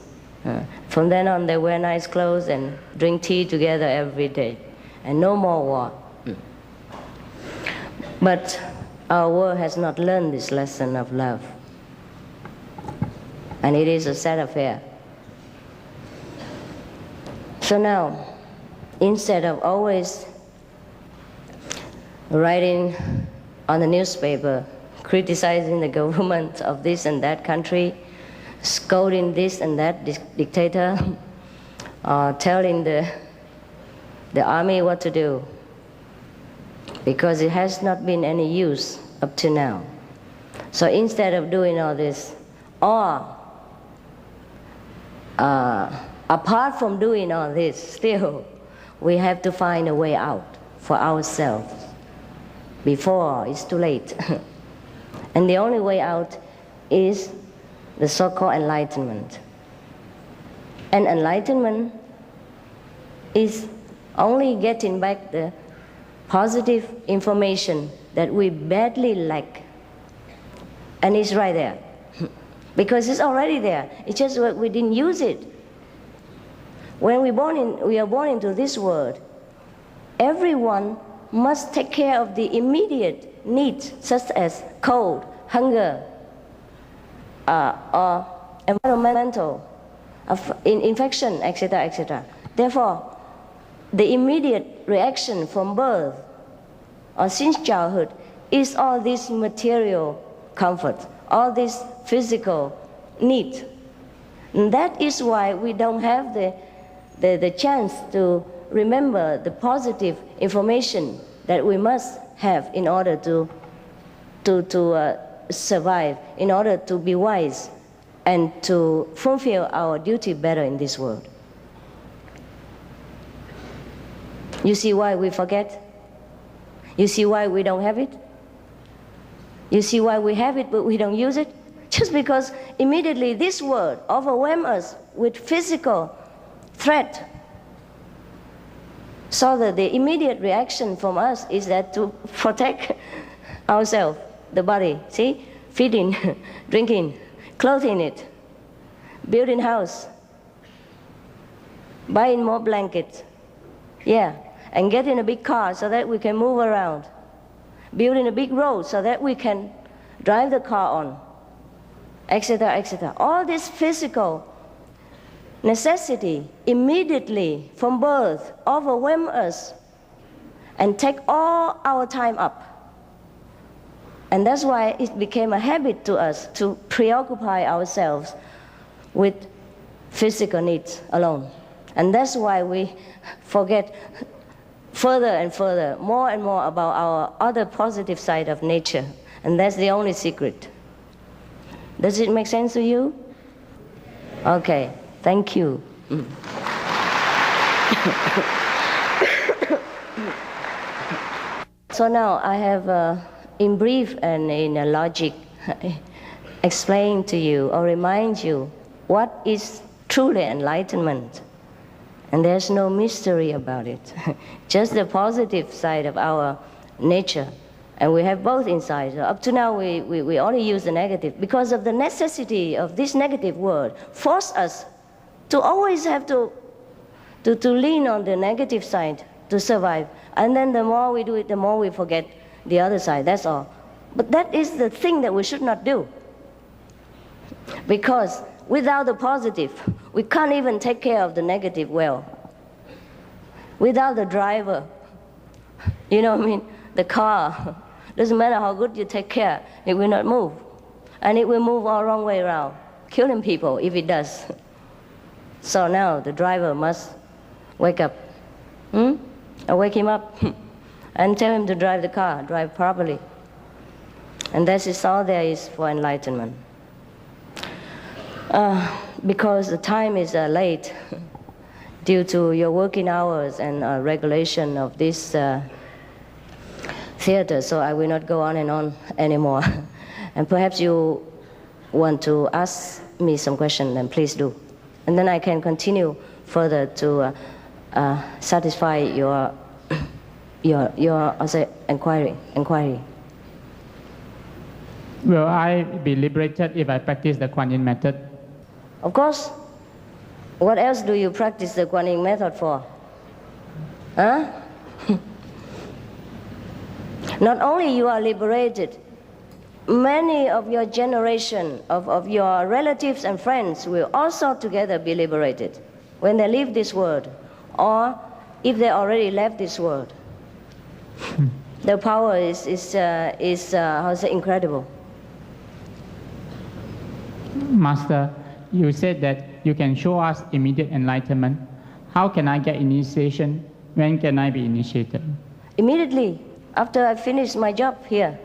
From then on, they wear nice clothes and drink tea together every day. And no more war. But our world has not learned this lesson of love. And it is a sad affair. So now, instead of always writing on the newspaper, criticizing the government of this and that country, scolding this and that dictator, telling the army what to do, because it has not been any use up to now. So instead of doing all this, or apart from doing all this, still we have to find a way out for ourselves before it's too late. And the only way out is the so-called enlightenment. And enlightenment is only getting back the positive information that we badly lack. And it's right there. Because it's already there. It's just that we didn't use it. When we are born into this world, everyone must take care of the immediate needs, such as cold, hunger, or environmental, infection, etc., etc. Therefore, the immediate reaction from birth or since childhood is all this material comfort, all this physical need. And that is why we don't have the chance to remember the positive information that we must have in order to survive, in order to be wise and to fulfill our duty better in this world. You see why we forget? You see why we don't have it? You see why we have it but we don't use it? Just because immediately this world overwhelms us with physical threat. So that the immediate reaction from us is that to protect ourselves, the body, see? Feeding, drinking, clothing it, building house, buying more blankets, yeah, and getting a big car so that we can move around, building a big road so that we can drive the car on, etc., etc. All this physical necessity immediately from birth overwhelm us and take all our time up. And that's why it became a habit to us to preoccupy ourselves with physical needs alone. And that's why we forget further and further, more and more about our other positive side of nature. And that's the only secret. Does it make sense to you? Okay, thank you. So now I have, in brief and in a logic, explain to you or remind you what is truly enlightenment. And there's no mystery about it. Just the positive side of our nature. And we have both inside. So up to now, we only use the negative because of the necessity of this negative world force us to always have to lean on the negative side to survive. And then the more we do it, the more we forget the other side, that's all. But that is the thing that we should not do. Because without the positive, we can't even take care of the negative well. Without the driver, you know what I mean? The car, doesn't matter how good you take care, it will not move. And it will move all wrong way around, killing people if it does. So now the driver must wake up, or wake him up and tell him to drive the car, drive properly. And that is all there is for enlightenment. Because the time is late due to your working hours and regulation of this theater, so I will not go on and on anymore. And perhaps you want to ask me some questions, then please do. And then I can continue further to satisfy your inquiry. Will I be liberated if I practice the Kuan Yin method? Of course. What else do you practice the Kuan Yin method for? Huh? Not only you are liberated, many of your generation, of your relatives and friends will also together be liberated when they leave this world, or if they already left this world. The power is how to say, incredible. Master, you said that you can show us immediate enlightenment. How can I get initiation? When can I be initiated? Immediately after I finish my job here.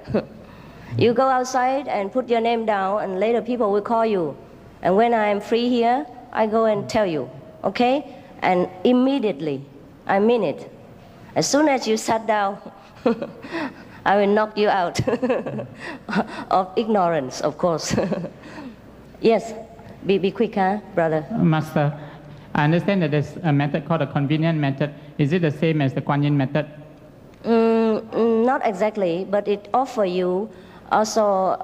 You go outside and put your name down, and later people will call you. And when I am free here, I go and tell you, okay? And immediately, I mean it. As soon as you sat down, I will knock you out of ignorance, of course. Yes, be quick, huh, brother? Master, I understand that there's a method called a convenient method. Is it the same as the Kuan Yin method? Not exactly, but it offers you also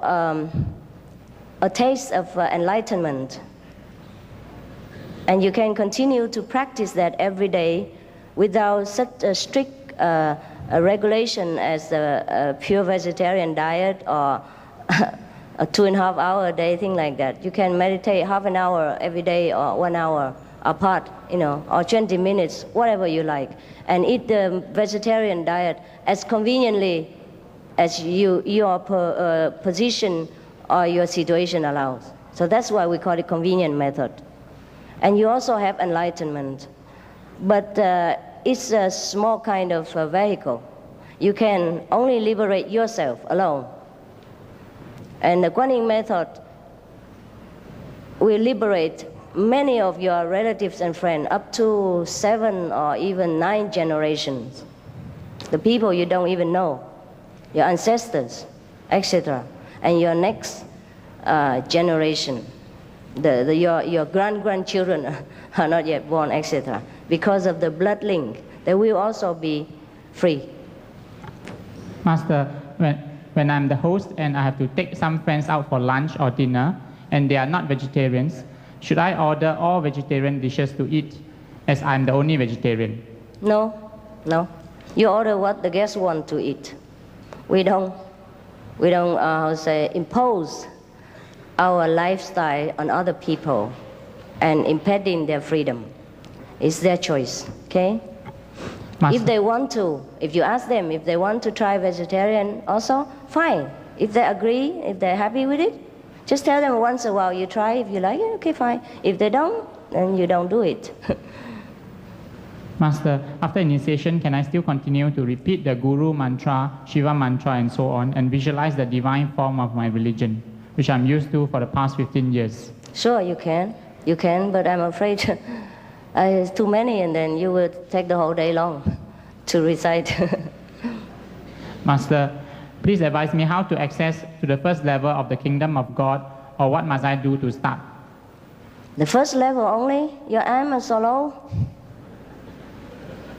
a taste of enlightenment. And you can continue to practice that every day without such a strict a regulation as a pure vegetarian diet or a 2.5 hour a day, thing like that. You can meditate half an hour every day or 1 hour apart, or 20 minutes, whatever you like, and eat the vegetarian diet as conveniently as your position or your situation allows. So that's why we call it convenient method. And you also have enlightenment, but it's a small kind of vehicle. You can only liberate yourself alone. And the Kuan Yin method will liberate many of your relatives and friends, up to 7 or even 9 generations. The people you don't even know, your ancestors, etc. And your next generation, your grandchildren are not yet born, etc. Because of the blood link, they will also be free. Master, when I'm the host and I have to take some friends out for lunch or dinner, and they are not vegetarians, should I order all vegetarian dishes to eat, as I'm the only vegetarian? No. You order what the guests want to eat. We don't impose our lifestyle on other people and impeding their freedom. It's their choice, okay? Master. If they want to, if you ask them if they want to try vegetarian also, fine. If they agree, if they're happy with it, just tell them once in a while you try. If you like it, okay, fine. If they don't, then you don't do it. Master, after initiation, can I still continue to repeat the Guru mantra, Shiva mantra, and so on, and visualize the divine form of my religion, which I'm used to for the past 15 years? Sure, you can. You can, but I'm afraid it's too many, and then you will take the whole day long to recite. Master, please advise me how to access to the first level of the kingdom of God, or what must I do to start? The first level only? Your aim is so low?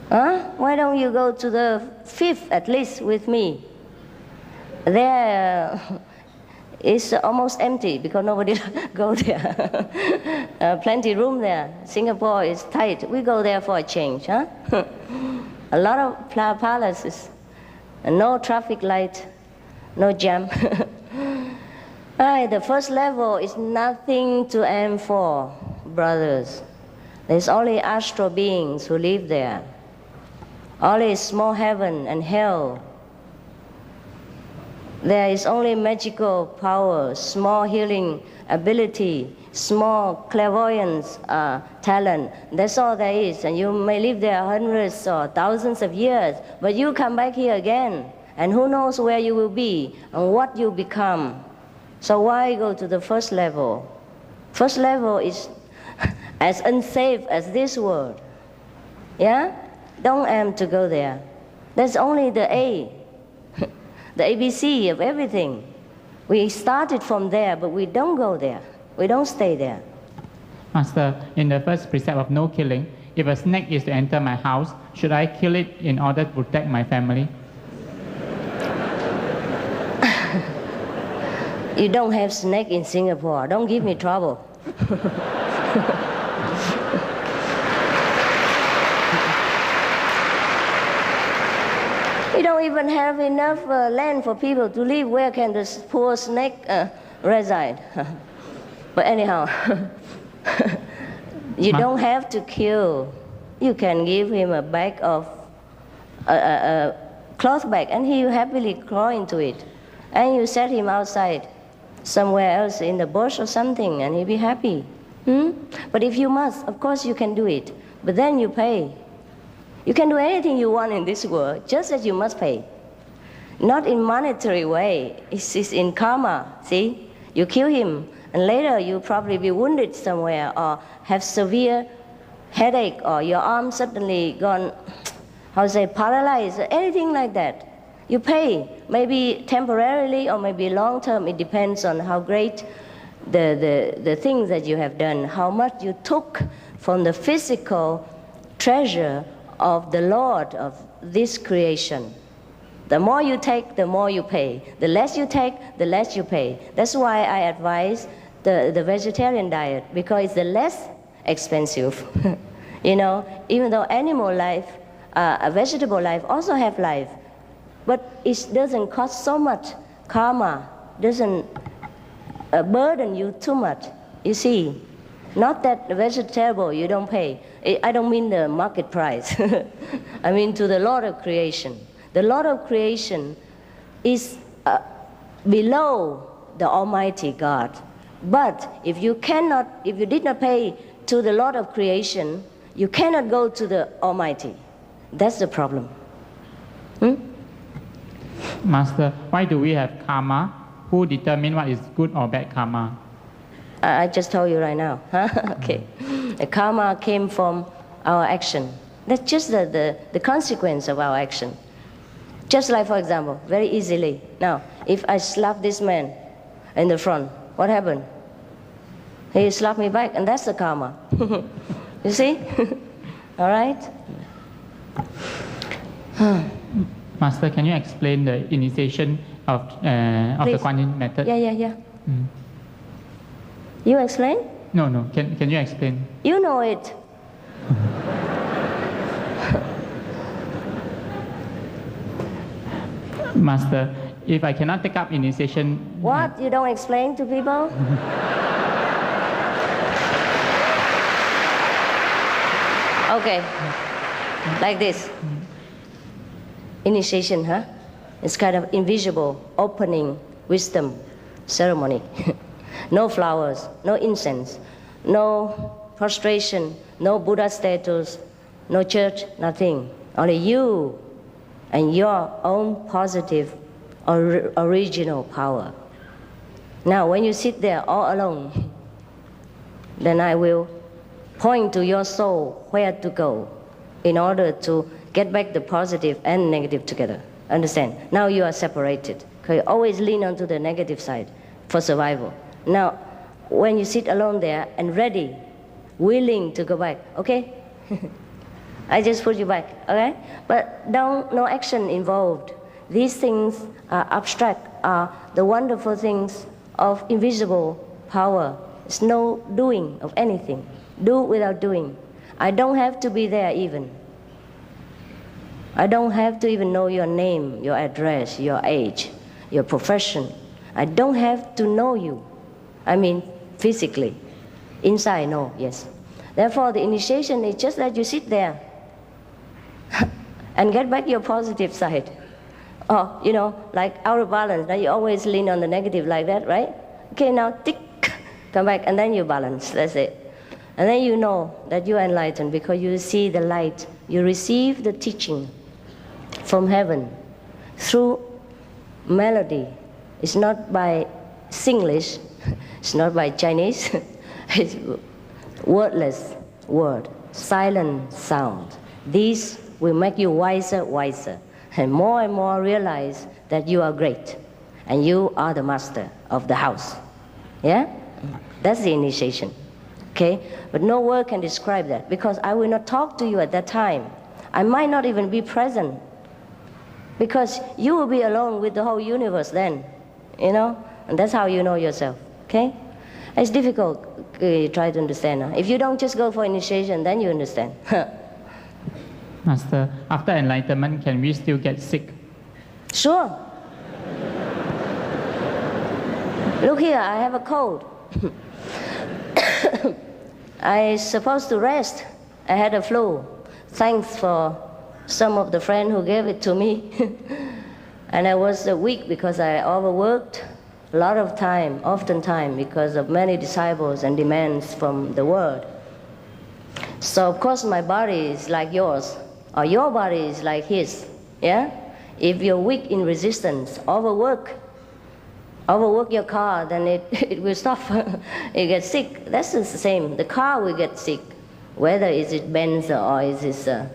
Huh? Why don't you go to the 5th at least with me? There it's almost empty because nobody go there. Plenty room there. Singapore is tight. We go there for a change, huh? A lot of palaces, and no traffic light, no jam. The first level is nothing to aim for, brothers. There's only astral beings who live there. Only small heaven and hell. There is only magical power, small healing ability, small clairvoyance talent. That's all there is. And you may live there hundreds or thousands of years, but you come back here again, and who knows where you will be and what you become. So why go to the first level? First level is as unsafe as this world. Yeah? Don't aim to go there. That's only the A. The ABC of everything. We started from there, but we don't go there. We don't stay there. Master, in the first precept of no killing, if a snake is to enter my house, should I kill it in order to protect my family? You don't have snake in Singapore. Don't give me trouble. You don't even have enough land for people to live. Where can this poor snake reside? But anyhow, you don't have to kill. You can give him a bag of a cloth bag, and he will happily crawl into it. And you set him outside, somewhere else in the bush or something, and he'll be happy. But if you must, of course you can do it. But then you pay. You can do anything you want in this world, just as you must pay. Not in monetary way. It's in karma. See, you kill him, and later you probably be wounded somewhere, or have severe headache, or your arm suddenly gone, paralyzed, anything like that. You pay, maybe temporarily or maybe long term. It depends on how great the things that you have done, how much you took from the physical treasure of the Lord of this creation. The more you take, the more you pay. The less you take, the less you pay. That's why I advise the vegetarian diet, because it's the less expensive. You know, even though animal life, a vegetable life also have life, but it doesn't cost so much. Karma doesn't burden you too much. You see, not that vegetable you don't pay. I don't mean the market price. I mean to the Lord of creation. The Lord of creation is below the Almighty God. But if you did not pay to the Lord of creation, you cannot go to the Almighty. That's the problem. Master, why do we have karma? Who determine what is good or bad karma? I just told you right now. Okay. The karma came from our action. That's just the consequence of our action. Just like, for example, very easily. Now, if I slap this man in the front, what happened? He slapped me back, and that's the karma. You see? All right? Master, can you explain the initiation of the Kuan Yin method? Yeah. You explain? No. Can you explain? You know it. Master, if I cannot take up initiation... What? You don't explain to people? Okay. Like this. Initiation, huh? It's kind of invisible opening wisdom ceremony. No flowers, no incense, no prostration, no Buddha statues, no church, nothing. Only you and your own positive original power. Now, when you sit there all alone, then I will point to your soul where to go in order to get back the positive and negative together. Understand? Now you are separated. Okay? Always lean onto the negative side for survival. Now, when you sit alone there and ready, willing to go back, okay? I just put you back, okay? But no action involved. These things are abstract, are the wonderful things of invisible power. It's no doing of anything. Do without doing. I don't have to be there even. I don't have to even know your name, your address, your age, your profession. I don't have to know you. I mean, physically. Inside, no, yes. Therefore, the initiation is just that you sit there and get back your positive side. Oh, you know, like out of balance. Now you always lean on the negative like that, right? Okay, now tick, come back, and then you balance. That's it. And then you know that you are enlightened because you see the light. You receive the teaching from heaven through melody. It's not by Singlish, it's not by Chinese, it's wordless word, silent sound. These will make you wiser, and more realize that you are great and you are the master of the house. Yeah? That's the initiation. Okay? But no word can describe that because I will not talk to you at that time. I might not even be present because you will be alone with the whole universe then. You know? And that's how you know yourself, okay? It's difficult, try to understand. If you don't just go for initiation, then you understand. Master, after enlightenment, can we still get sick? Sure. Look here, I have a cold. I'm supposed to rest. I had a flu. Thanks for some of the friends who gave it to me. And I was weak because I overworked a lot of time, often time, because of many disciples and demands from the world. So of course my body is like yours, or your body is like his, yeah? If you're weak in resistance, overwork your car, then it will stop. It gets sick. That's the same. The car will get sick, whether is it Benz or is it,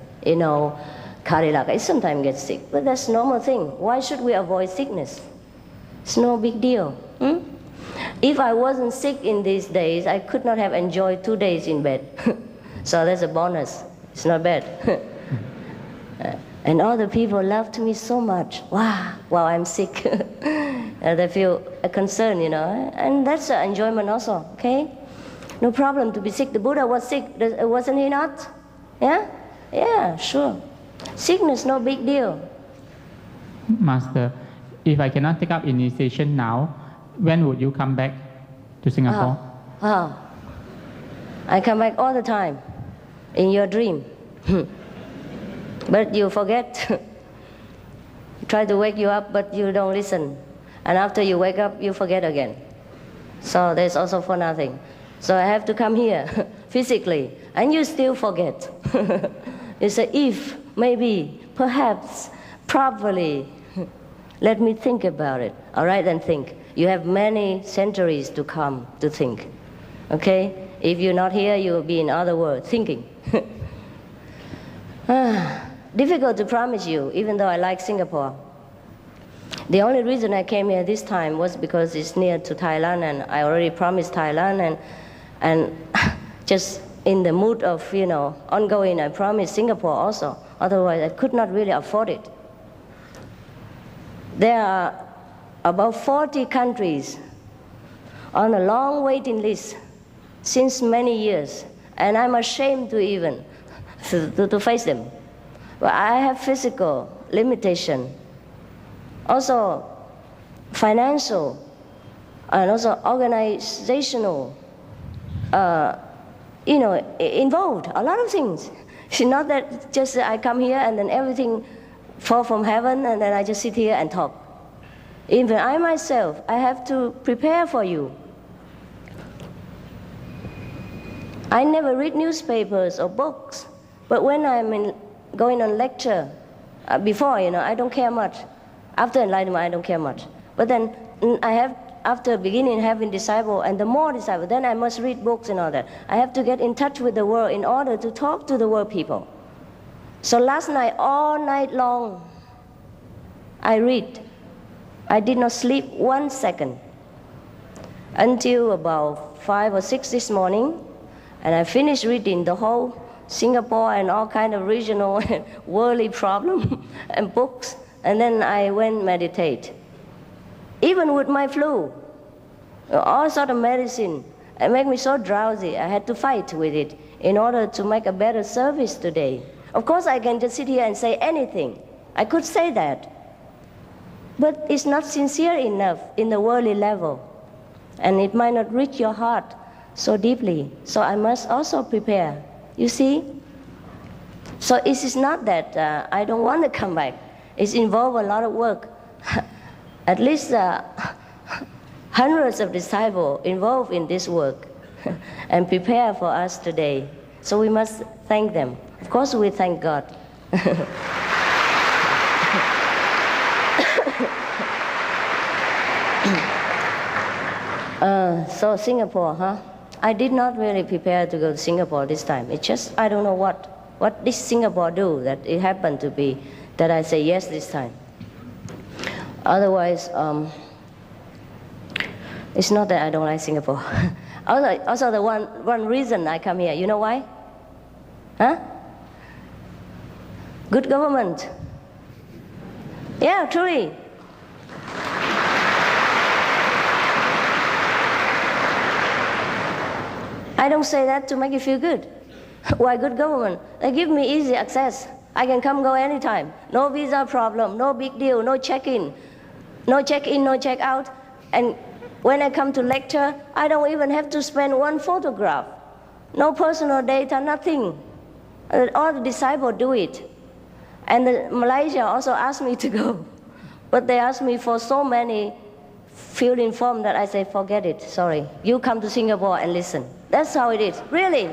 Cadillac. It sometimes gets sick, but that's a normal thing. Why should we avoid sickness? It's no big deal. If I wasn't sick in these days, I could not have enjoyed 2 days in bed. So that's a bonus. It's not bad. And all the people loved me so much. Wow, while I'm sick. They feel a concern, and that's an enjoyment also, okay? No problem to be sick. The Buddha was sick, wasn't he not? Yeah? Yeah, sure. Sickness, no big deal. Master, if I cannot take up initiation now, when would you come back to Singapore? I come back all the time in your dream. But you forget. Try to wake you up, but you don't listen. And after you wake up, you forget again. So there's also for nothing. So I have to come here physically, and you still forget. You say, if, maybe, perhaps, probably. Let me think about it. All right, then think. You have many centuries to come to think. Okay? If you're not here, you will be in other world, thinking. Difficult to promise you, even though I like Singapore. The only reason I came here this time was because it's near to Thailand, and I already promised Thailand, and just in the mood of, ongoing, I promised Singapore also. Otherwise, I could not really afford it. There are about 40 countries on a long waiting list since many years, and I'm ashamed to even to face them. But I have physical limitation, also financial, and also organizational, involved, a lot of things. It's not that just I come here and then everything fall from heaven and then I just sit here and talk. Even I myself, I have to prepare for you. I never read newspapers or books, but when I'm going on lecture, before, I don't care much. After enlightenment, I don't care much. But then after beginning having disciple and the more disciple, then I must read books and all that. I have to get in touch with the world in order to talk to the world people. So last night, all night long, I read. I did not sleep 1 second until about 5 or 6 this morning, and I finished reading the whole Singapore and all kind of regional and worldly problem and books, and then I went meditate. Even with my flu, all sort of medicine, it made me so drowsy. I had to fight with it in order to make a better service today. Of course, I can just sit here and say anything. I could say that. But it's not sincere enough in the worldly level. And it might not reach your heart so deeply. So I must also prepare. You see? So it is not that I don't want to come back. It's involved a lot of work. At least hundreds of disciples involved in this work and prepare for us today. So we must thank them. Of course, we thank God. So Singapore, I did not really prepare to go to Singapore this time. It's just, I don't know what this Singapore do that it happened to be that I say yes this time. Otherwise, it's not that I don't like Singapore. Also the one reason I come here, you know why? Good government. Yeah, truly. I don't say that to make you feel good. Why good government? They give me easy access. I can come go anytime. No visa problem, no big deal, no check-in, no check-out. And when I come to lecture, I don't even have to spend one photograph. No personal data, nothing. All the disciples do it. And Malaysia also asked me to go. But they asked me for so many fill-in form that I say, forget it, sorry. You come to Singapore and listen. That's how it is, really.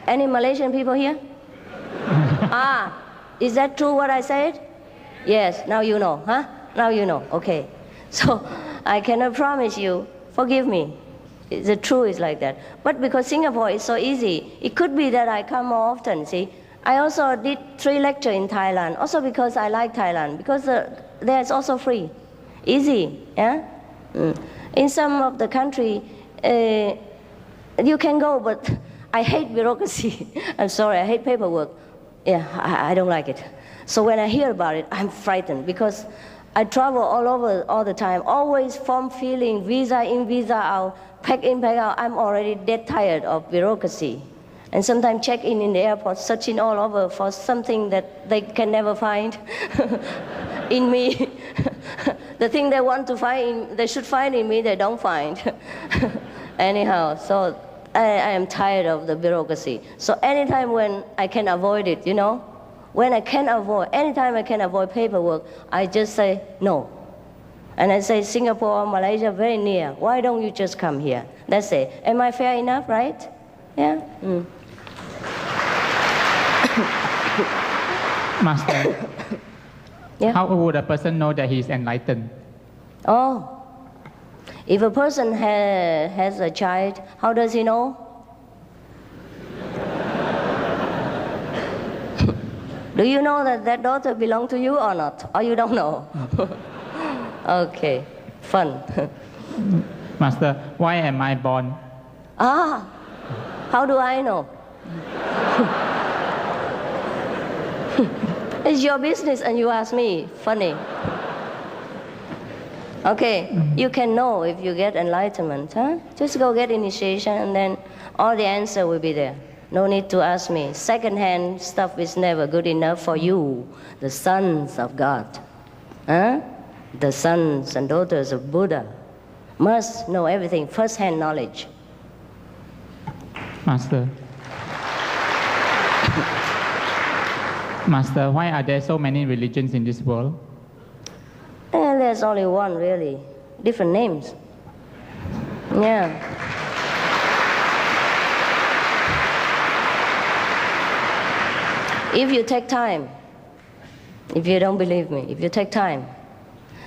Any Malaysian people here? Is that true what I said? Yes, now you know, huh? Now you know, okay. So I cannot promise you, forgive me. The truth is like that. But because Singapore is so easy, it could be that I come more often, see. I also did 3 lectures in Thailand, also because I like Thailand, because there it's also free, easy, yeah? In some of the country, you can go, but I hate bureaucracy. I'm sorry, I hate paperwork. Yeah, I don't like it. So when I hear about it, I'm frightened because I travel all over all the time, always form filling, visa in, visa out, pack in, pack out. I'm already dead tired of bureaucracy. And sometimes check in the airport, searching all over for something that they can never find in me. The thing they want to find, they should find in me, they don't find. Anyhow, so I am tired of the bureaucracy. So anytime when I can avoid it, you know, when I can avoid, anytime I can avoid paperwork, I just say no. And I say, Singapore or Malaysia, very near. Why don't you just come here? That's it. Am I fair enough, right? Yeah? Master, Yeah? how would a person know that he is enlightened? Oh. If a person has a child, how does he know? Do you know that that daughter belongs to you or not? Or you don't know? Okay, fun. Master, why am I born? How do I know? It's your business and you ask me. Funny. Okay, you can know if you get enlightenment, huh? Just go get initiation and then all the answer will be there. No need to ask me. Second-hand stuff is never good enough for you, the sons of God. Huh? The sons and daughters of Buddha must know everything, first-hand knowledge. Master. Master, why are there so many religions in this world? There's only one, really. Different names. Yeah. If you take time, if you don't believe me, if you take time,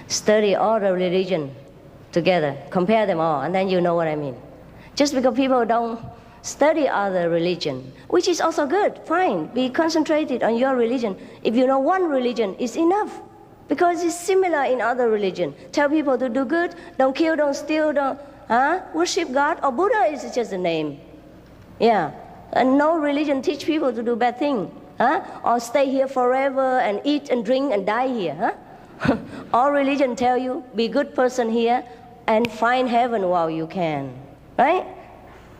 study all the religion together, compare them all, and then you know what I mean. Just because people don't study other religion, which is also good, fine. Be concentrated on your religion. If you know one religion, it's enough. Because it's similar in other religion. Tell people to do good, don't kill, don't steal, don't worship God, or Buddha is just a name. Yeah. And no religion teach people to do bad thing. Or stay here forever and eat and drink and die here. All religion tell you, be good person here and find heaven while you can. Right?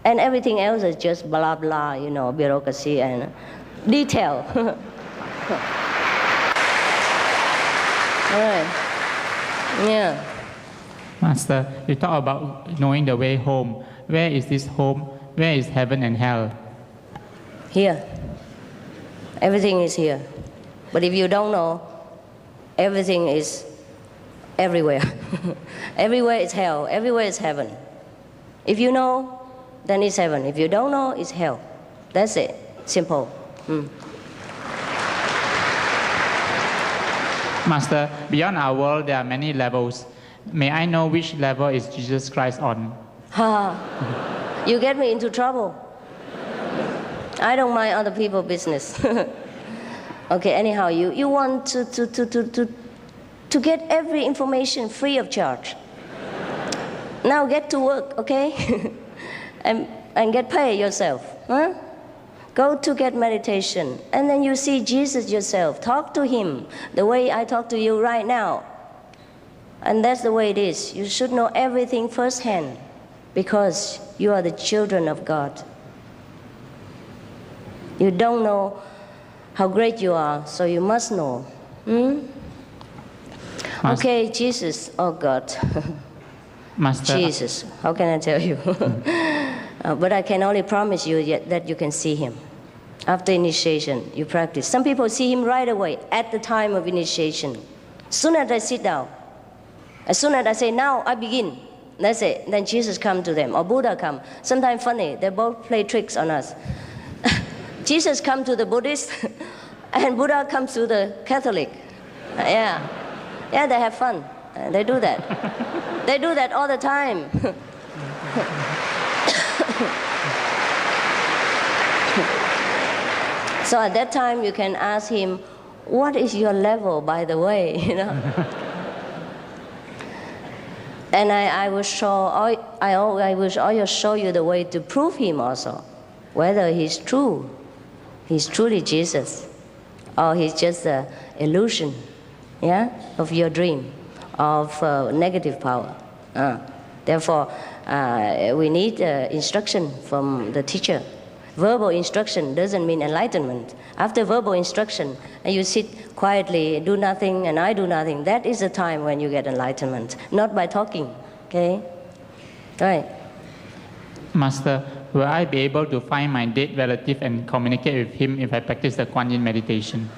And everything else is just blah, blah, you know, bureaucracy and detail. All right. Yeah. Master, you talk about knowing the way home. Where is this home? Where is heaven and hell? Here. Everything is here. But if you don't know, everything is everywhere. Everywhere is hell. Everywhere is heaven. If you know, then it's heaven. If you don't know, it's hell. That's it. Simple. Master, beyond our world, there are many levels. May I know which level is Jesus Christ on? You get me into trouble. I don't mind other people's business. Okay, anyhow, you want to get every information free of charge. Now get to work, okay? and get paid yourself. Huh? Go to get meditation, and then you see Jesus yourself. Talk to him the way I talk to you right now. And that's the way it is. You should know everything firsthand because you are the children of God. You don't know how great you are, so you must know. Okay, Jesus, oh God. Master. Jesus, how can I tell you? But I can only promise you that you can see him. After initiation, you practice. Some people see him right away at the time of initiation. As soon as I sit down, as soon as I say, now I begin, that's it. Then Jesus comes to them, or Buddha come. Sometimes funny, they both play tricks on us. Jesus comes to the Buddhist, and Buddha comes to the Catholic. Yeah, they have fun. They do that. They do that all the time. So at that time, you can ask him, what is your level, by the way, you know? And I will show you the way to prove him also, whether he's true, he's truly Jesus, or he's just an illusion, of your dream, of negative power. Therefore, we need instruction from the teacher. Verbal instruction doesn't mean enlightenment. After verbal instruction, and you sit quietly, do nothing, and I do nothing, that is the time when you get enlightenment, not by talking, okay? Right. Master, will I be able to find my dead relative and communicate with him if I practice the Kuan Yin meditation?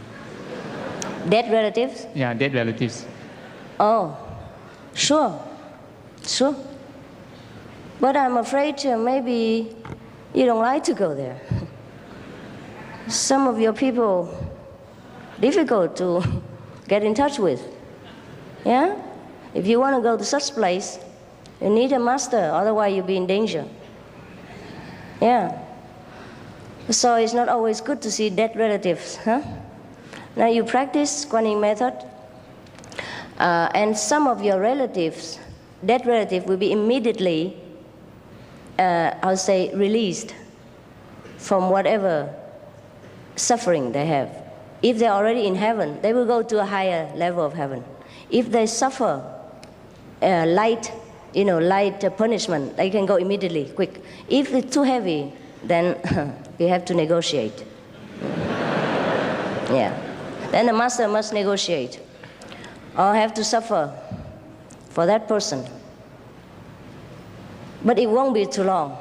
Dead relatives? Yeah, dead relatives. Oh, sure. But I'm afraid maybe you don't like to go there. Some of your people, difficult to get in touch with. Yeah? If you want to go to such place, you need a master, otherwise you'll be in danger. Yeah. So it's not always good to see dead relatives, huh? Now you practice Kuan Yin method, and some of your relatives, dead relative, will be immediately I'll say, released from whatever suffering they have. If they're already in heaven, they will go to a higher level of heaven. If they suffer light punishment, they can go immediately, quick. If it's too heavy, then we have to negotiate. Yeah. Then the master must negotiate, or have to suffer for that person. But it won't be too long.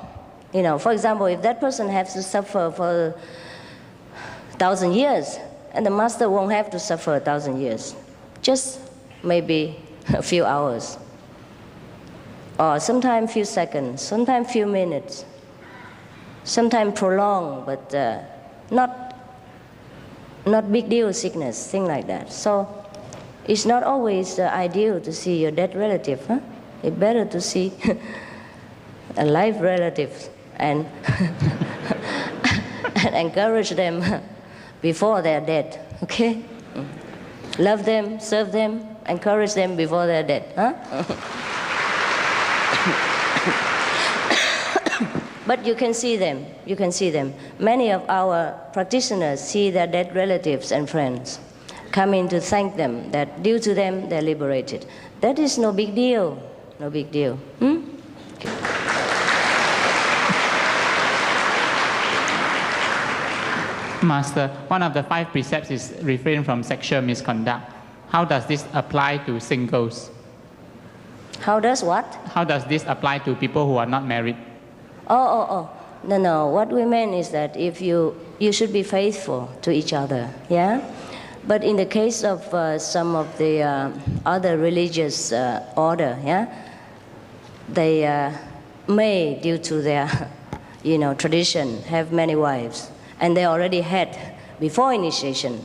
For example, if that person has to suffer for 1,000 years, and the master won't have to suffer 1,000 years, just maybe a few hours, or sometimes few seconds, sometimes few minutes, sometimes prolonged, but not big deal sickness, thing like that. So it's not always ideal to see your dead relative. Huh? It's better to see alive relatives and and encourage them before they're dead. Okay? Love them, serve them, encourage them before they're dead. Huh? But you can see them. You can see them. Many of our practitioners see their dead relatives and friends, come in to thank them that due to them they're liberated. That is no big deal. No big deal. Okay. Master, one of the 5 precepts is refrain from sexual misconduct. How does this apply to singles? How does what? How does this apply to people who are not married? Oh. No. What we meant is that if you should be faithful to each other, yeah? But in the case of some of the other religious order, yeah? They may, due to their, tradition, have many wives. And they already had before initiation,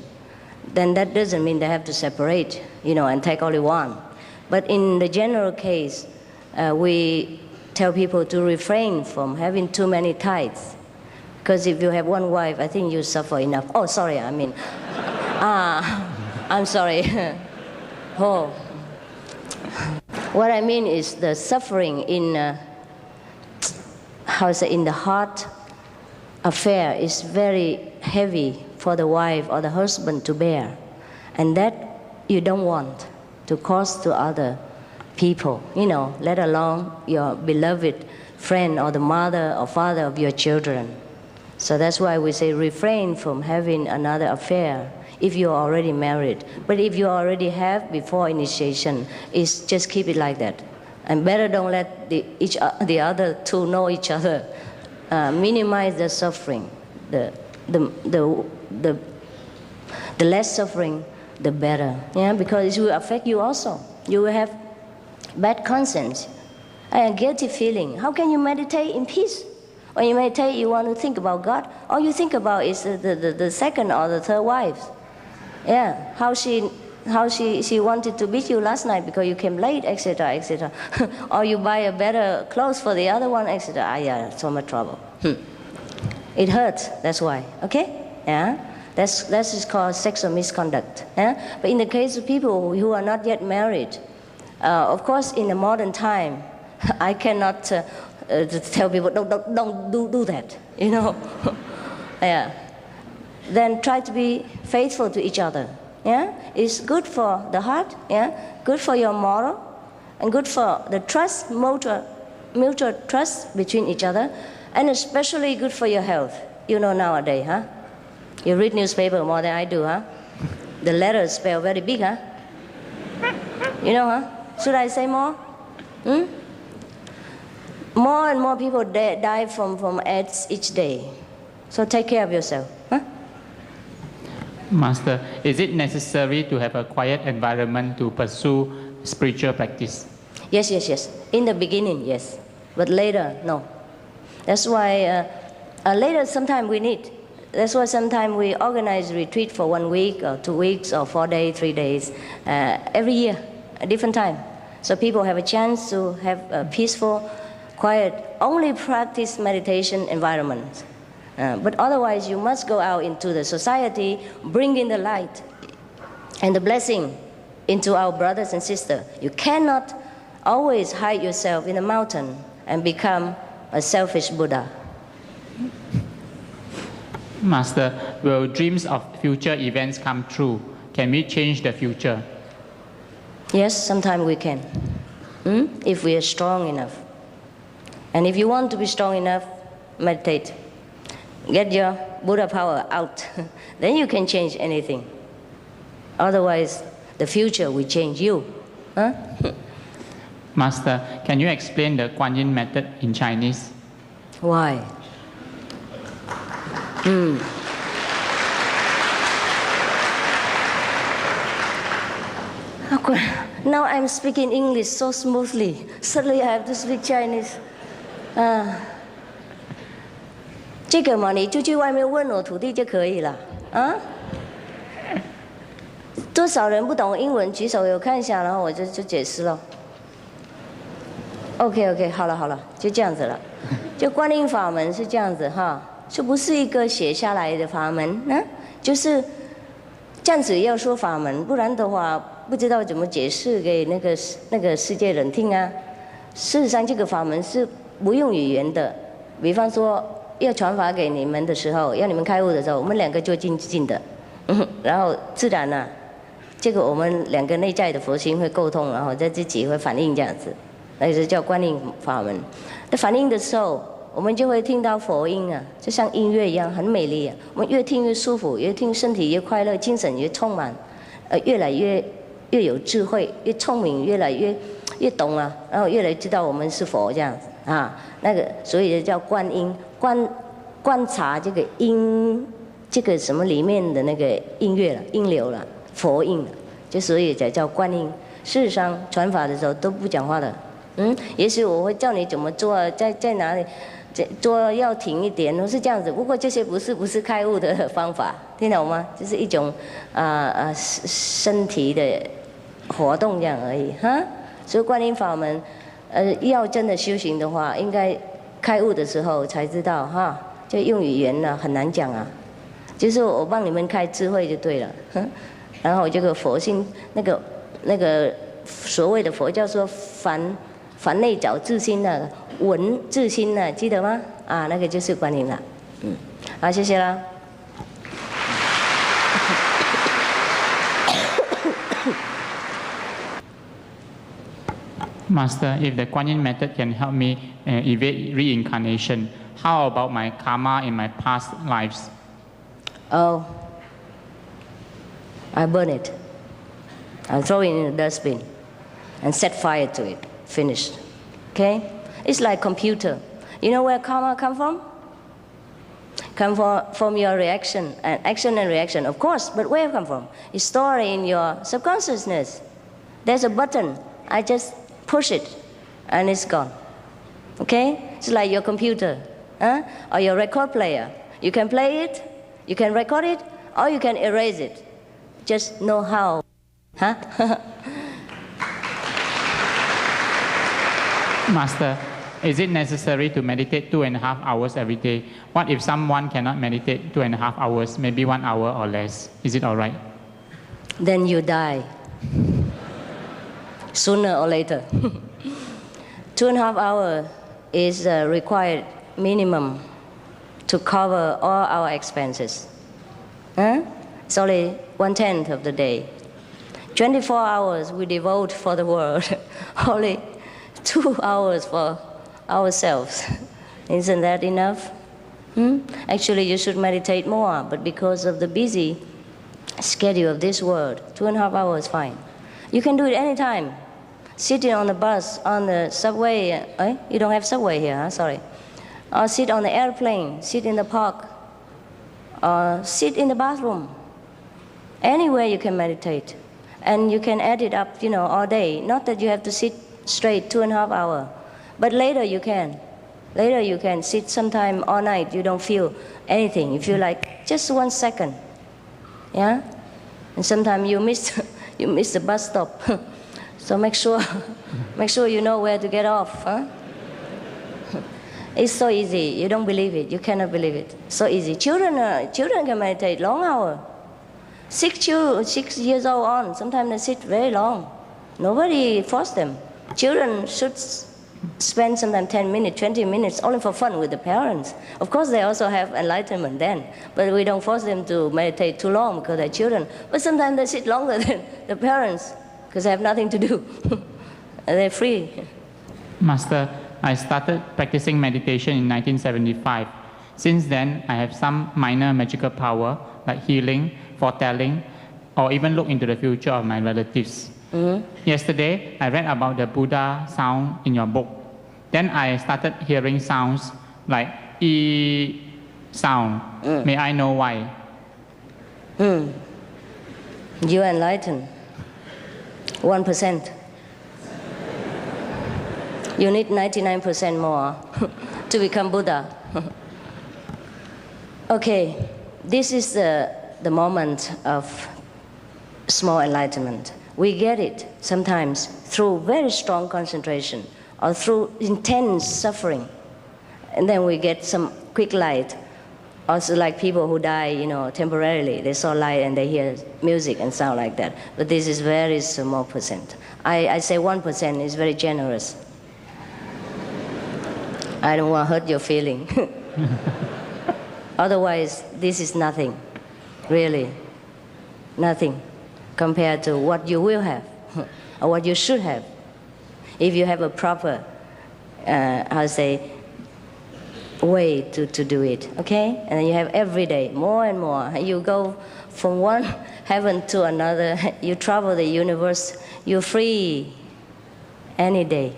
then that doesn't mean they have to separate, and take only one. But in the general case, we tell people to refrain from having too many tithes. Because if you have one wife, I think you suffer enough. Oh, sorry, I'm sorry. Oh. What I mean is the suffering in, in the heart affair is very heavy for the wife or the husband to bear, and that you don't want to cause to other people, let alone your beloved friend or the mother or father of your children. So that's why we say refrain from having another affair if you're already married. But if you already have before initiation, just keep it like that. And better don't let the other two know each other. Minimize the suffering. The less suffering, the better. Yeah, because it will affect you also. You will have bad conscience and guilty feeling. How can you meditate in peace? When you meditate, you want to think about God. All you think about is the second or the third wife. Yeah, how she wanted to beat you last night because you came late, etc., etc. Or you buy a better clothes for the other one, etc. Yeah, so much trouble. It hurts. That's why. Okay? Yeah. That's is called sexual misconduct. Yeah? But in the case of people who are not yet married, of course, in the modern time, I cannot tell people don't do that. Yeah. Then try to be faithful to each other. Yeah, it's good for the heart. Yeah, good for your moral, and good for the trust, mutual trust between each other, and especially good for your health. Nowadays, huh? You read newspaper more than I do, huh? The letters spell very big, huh? Huh? Should I say more? More and more people die from AIDS each day. So take care of yourself, huh? Master, is it necessary to have a quiet environment to pursue spiritual practice? Yes. In the beginning, yes. But later, no. That's why later sometimes we need. That's why sometimes we organize retreat for 1 week or 2 weeks or 4 days, 3 days, every year, a different time. So people have a chance to have a peaceful, quiet, only practice meditation environment. But otherwise, you must go out into the society, bring in the light and the blessing into our brothers and sisters. You cannot always hide yourself in a mountain and become a selfish Buddha. Master, will dreams of future events come true? Can we change the future? Yes, sometimes we can, if we are strong enough. And if you want to be strong enough, meditate. Get your Buddha power out. Then you can change anything. Otherwise, the future will change you. Huh? Master, can you explain the Kuan Yin method in Chinese? Why? Now I'm speaking English so smoothly. Suddenly I have to speak Chinese. 这个嘛，你就去外面问我徒弟就可以了啊。多少人不懂英文举手，有看一下，然后我就解释了。OK， 好了，就这样子了。就观音法门是这样子哈，就不是一个写下来的法门，就是这样子要说法门，不然的话不知道怎么解释给那个世界人听啊。事实上，这个法门是不用语言的，比方说。要传法给你们的时候，要你们开悟的时候，我们两个就静的，然后自然呢，这个我们两个内在的佛心会沟通，然后在自己会反应这样子，那就是叫观音法门。在反应的时候，我们就会听到佛音啊，就像音乐一样，很美丽啊。我们越听越舒服，越听身体越快乐，精神越充满，越来越有智慧，越聪明，越来越懂啊，然后越来越知道我们是佛这样子啊。那个所以叫观音。观察这个音，这个什么里面的那个音乐了、音流了、佛音了，就所以才叫观音。事实上传法的时候都不讲话的，也许我会叫你怎么做，在哪里做要停一点，是这样子。不过这些不是开悟的方法，听懂吗？就是一种身体的活动这样而已哈。所以观音法门，要真的修行的话，应该。开悟的时候才知道哈，就用语言呢很难讲啊，就是我帮你们开智慧就对了，然后这个佛性那个所谓的佛教说凡内找自心的闻自心呢，记得吗？啊，那个就是观音了，好，谢谢啦。Master, if the Kuan Yin method can help me evade reincarnation, how about my karma in my past lives? Oh, I burn it. I throw it in the dustbin and set fire to it. Finished. Okay? It's like computer. You know where karma come from? Come from your reaction, and action and reaction, of course, but where it come from? It's stored in your subconsciousness. There's a button. I just push it, and it's gone. Okay? It's like your computer, or your record player. You can play it, you can record it, or you can erase it. Just know how. Master, is it necessary to meditate 2.5 hours every day? What if someone cannot meditate 2.5 hours, maybe 1 hour or less? Is it all right? Then you die. Sooner or later. 2.5 hours is required minimum to cover all our expenses. It's only 1/10 of the day. 24 hours we devote for the world. Only 2 hours for ourselves. Isn't that enough? Actually, you should meditate more, but because of the busy schedule of this world, 2.5 hours is fine. You can do it anytime. Sitting on the bus, on the subway. You don't have subway here, huh? Sorry. Or sit on the airplane, sit in the park, or sit in the bathroom. Anywhere you can meditate. And you can add it up, all day. Not that you have to sit straight 2.5 hours. But later you can. Later you can sit sometime all night. You don't feel anything. You feel like just 1 second. Yeah? And sometimes you miss the bus stop. So make sure you know where to get off. Huh? It's so easy. You don't believe it. You cannot believe it. So easy. Children can meditate long hours. 6 years old on, sometimes they sit very long. Nobody forced them. Children should spend sometimes 10 minutes, 20 minutes only for fun with the parents. Of course, they also have enlightenment then, but we don't force them to meditate too long because they're children. But sometimes they sit longer than the parents because they have nothing to do. They're free. Master, I started practicing meditation in 1975. Since then, I have some minor magical power like healing, foretelling, or even look into the future of my relatives. Yesterday, I read about the Buddha sound in your book. Then I started hearing sounds like E sound. May I know why? You enlighten. 1%. You need 99% more to become Buddha. Okay, this is the moment of small enlightenment. We get it sometimes through very strong concentration or through intense suffering. And then we get some quick light. Also like people who die, temporarily. They saw light and they hear music and sound like that. But this is very small percent. I say 1% is very generous. I don't want to hurt your feeling. Otherwise, this is nothing. Really, nothing compared to what you will have or what you should have if you have a proper, way to do it, okay? And then you have every day, more and more. You go from one heaven to another. You travel the universe. You're free any day.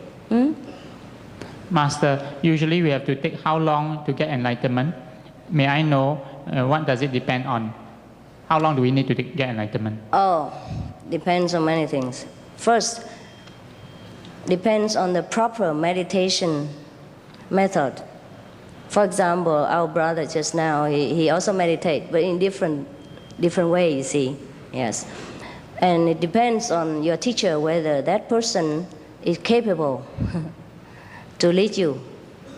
Master, usually we have to take how long to get enlightenment? May I know what does it depend on? How long do we need to get enlightenment? Oh, depends on many things. First, depends on the proper meditation method. For example, our brother just now, he also meditates, but in different way, you see. Yes. And it depends on your teacher whether that person is capable to lead you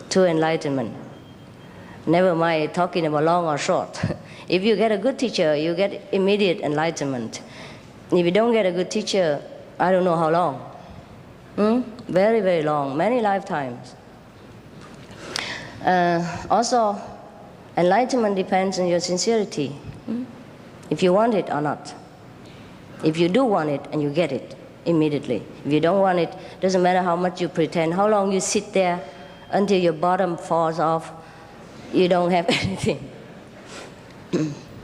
to enlightenment. Never mind talking about long or short. If you get a good teacher, you get immediate enlightenment. If you don't get a good teacher, I don't know how long. Very, very long, many lifetimes. Also, enlightenment depends on your sincerity. If you want it or not. If you do want it and you get it, immediately. If you don't want it, doesn't matter how much you pretend, how long you sit there until your bottom falls off, you don't have anything.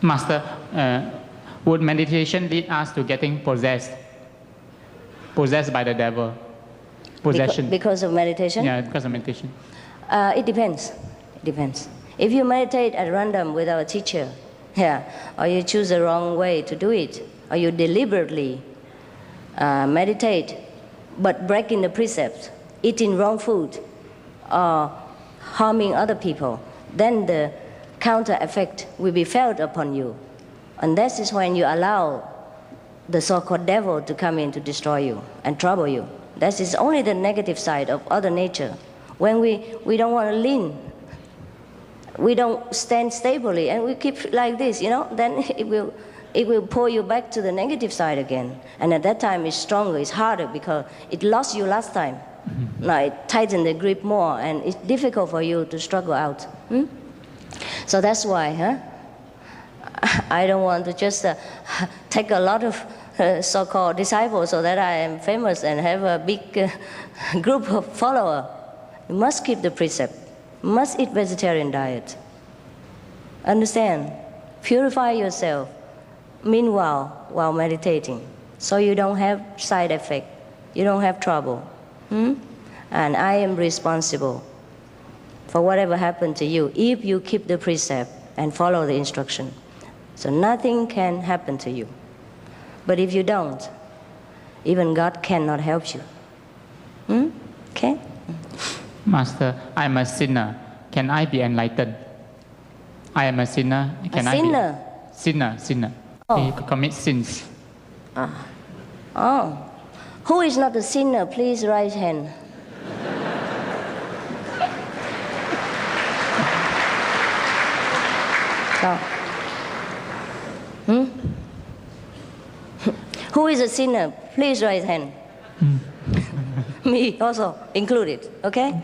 Master, would meditation lead us to getting possessed by the devil? Possession. Because of meditation? Yeah, because of meditation. It depends. It depends. If you meditate at random without a teacher, or you choose the wrong way to do it, or you deliberately meditate but breaking the precepts, eating wrong food, or harming other people, then the counter effect will be felt upon you. And this is when you allow the so-called devil to come in to destroy you and trouble you. That is only the negative side of other nature. When we don't want to lean, we don't stand stably, and we keep like this, then it will pull you back to the negative side again. And at that time, it's stronger, it's harder, because it lost you last time. Mm-hmm. Now it tightens the grip more, and it's difficult for you to struggle out. So that's why, I don't want to just take a lot of so-called disciples so that I am famous and have a big group of followers. You must keep the precept. Must eat vegetarian diet. Understand? Purify yourself. Meanwhile, while meditating, so you don't have side effect, you don't have trouble. And I am responsible for whatever happened to you if you keep the precept and follow the instruction. So nothing can happen to you. But if you don't, even God cannot help you. Okay? Master, I am a sinner. Can I be enlightened? I am a sinner. Can I sinner? Be? Sinner. He commits sins. Who is not a sinner? Please raise hand. Who is a sinner? Please raise hand. Me also included, okay?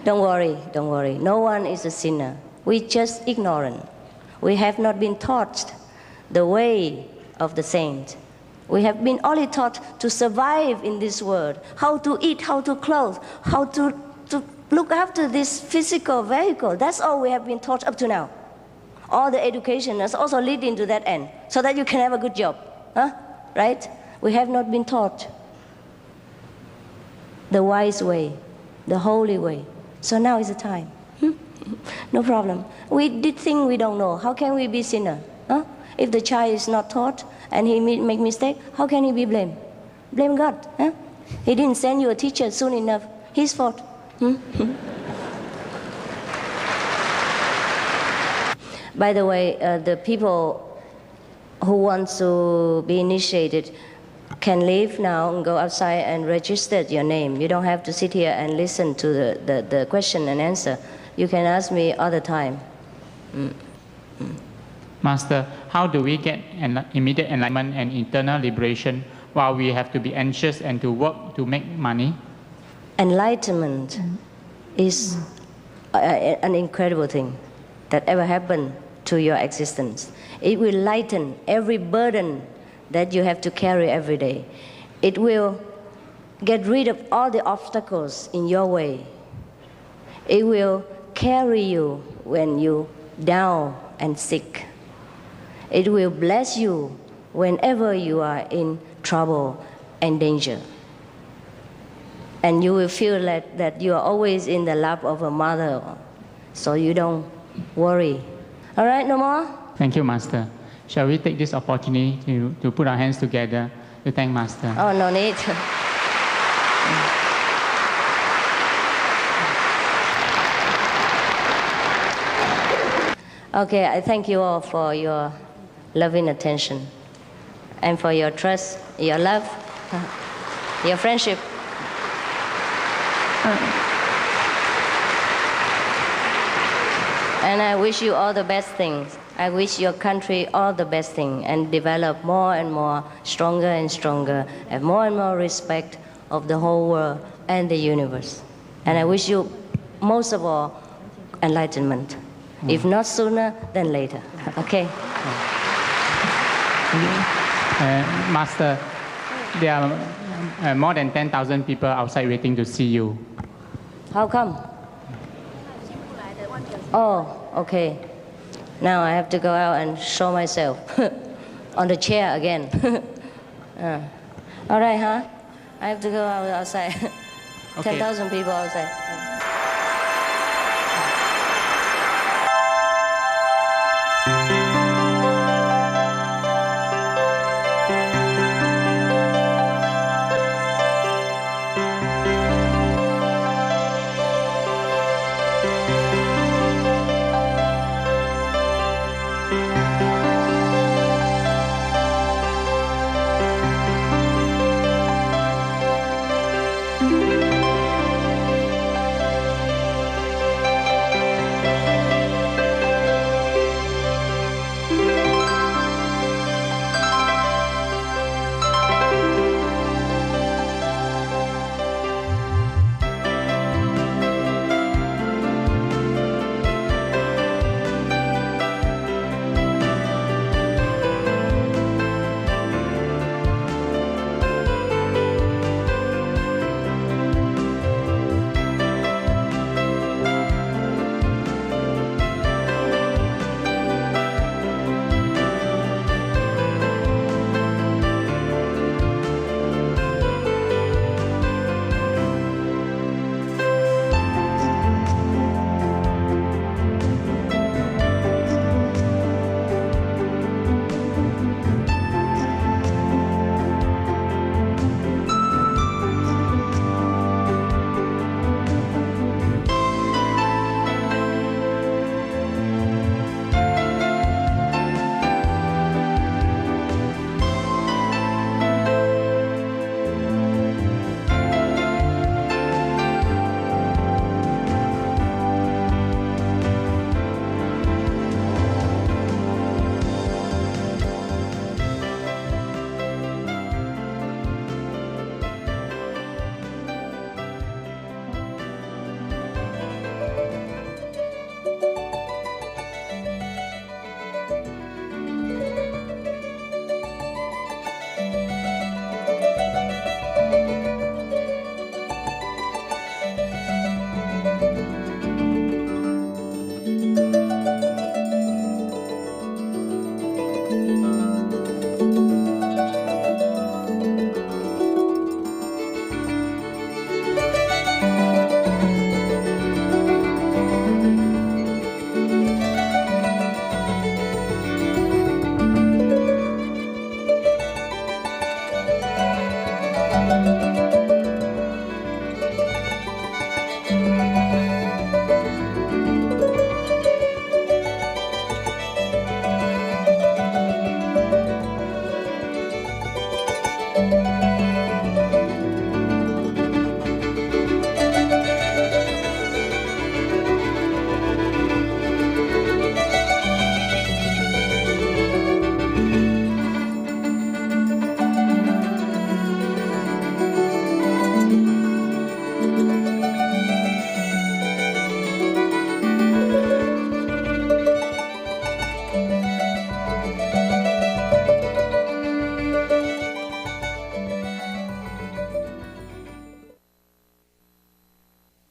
Don't worry. No one is a sinner. We just ignorant. We have not been taught the way of the saint. We have been only taught to survive in this world, how to eat, how to clothe, how to look after this physical vehicle. That's all we have been taught up to now. All the education is also leading to that end, so that you can have a good job. Right? We have not been taught the wise way, the holy way. So now is the time. No problem. We did think we don't know. How can we be sinner? If the child is not taught and he make mistake, how can he be blamed? Blame God. He didn't send you a teacher soon enough. His fault. By the way, the people who want to be initiated can leave now and go outside and register your name. You don't have to sit here and listen to the question and answer. You can ask me other time. Master, how do we get immediate enlightenment and eternal liberation while we have to be anxious and to work to make money? Enlightenment is an incredible thing that ever happened to your existence. It will lighten every burden that you have to carry every day. It will get rid of all the obstacles in your way. It will carry you when you're down and sick. It will bless you whenever you are in trouble and danger. And you will feel that you are always in the lap of a mother, so you don't worry. All right, no more? Thank you, Master. Shall we take this opportunity to put our hands together to thank Master? Oh, no need. Okay, I thank you all for your loving attention and for your trust, your love, your friendship. And I wish you all the best things. I wish your country all the best thing and develop more and more, stronger and stronger, and more respect of the whole world and the universe. And I wish you, most of all, enlightenment. If not sooner, then later. Okay? Master, there are more than 10,000 people outside waiting to see you. How come? Oh, okay. Now I have to go out and show myself on the chair again. All right, huh? I have to go outside. Okay. 10,000 people outside.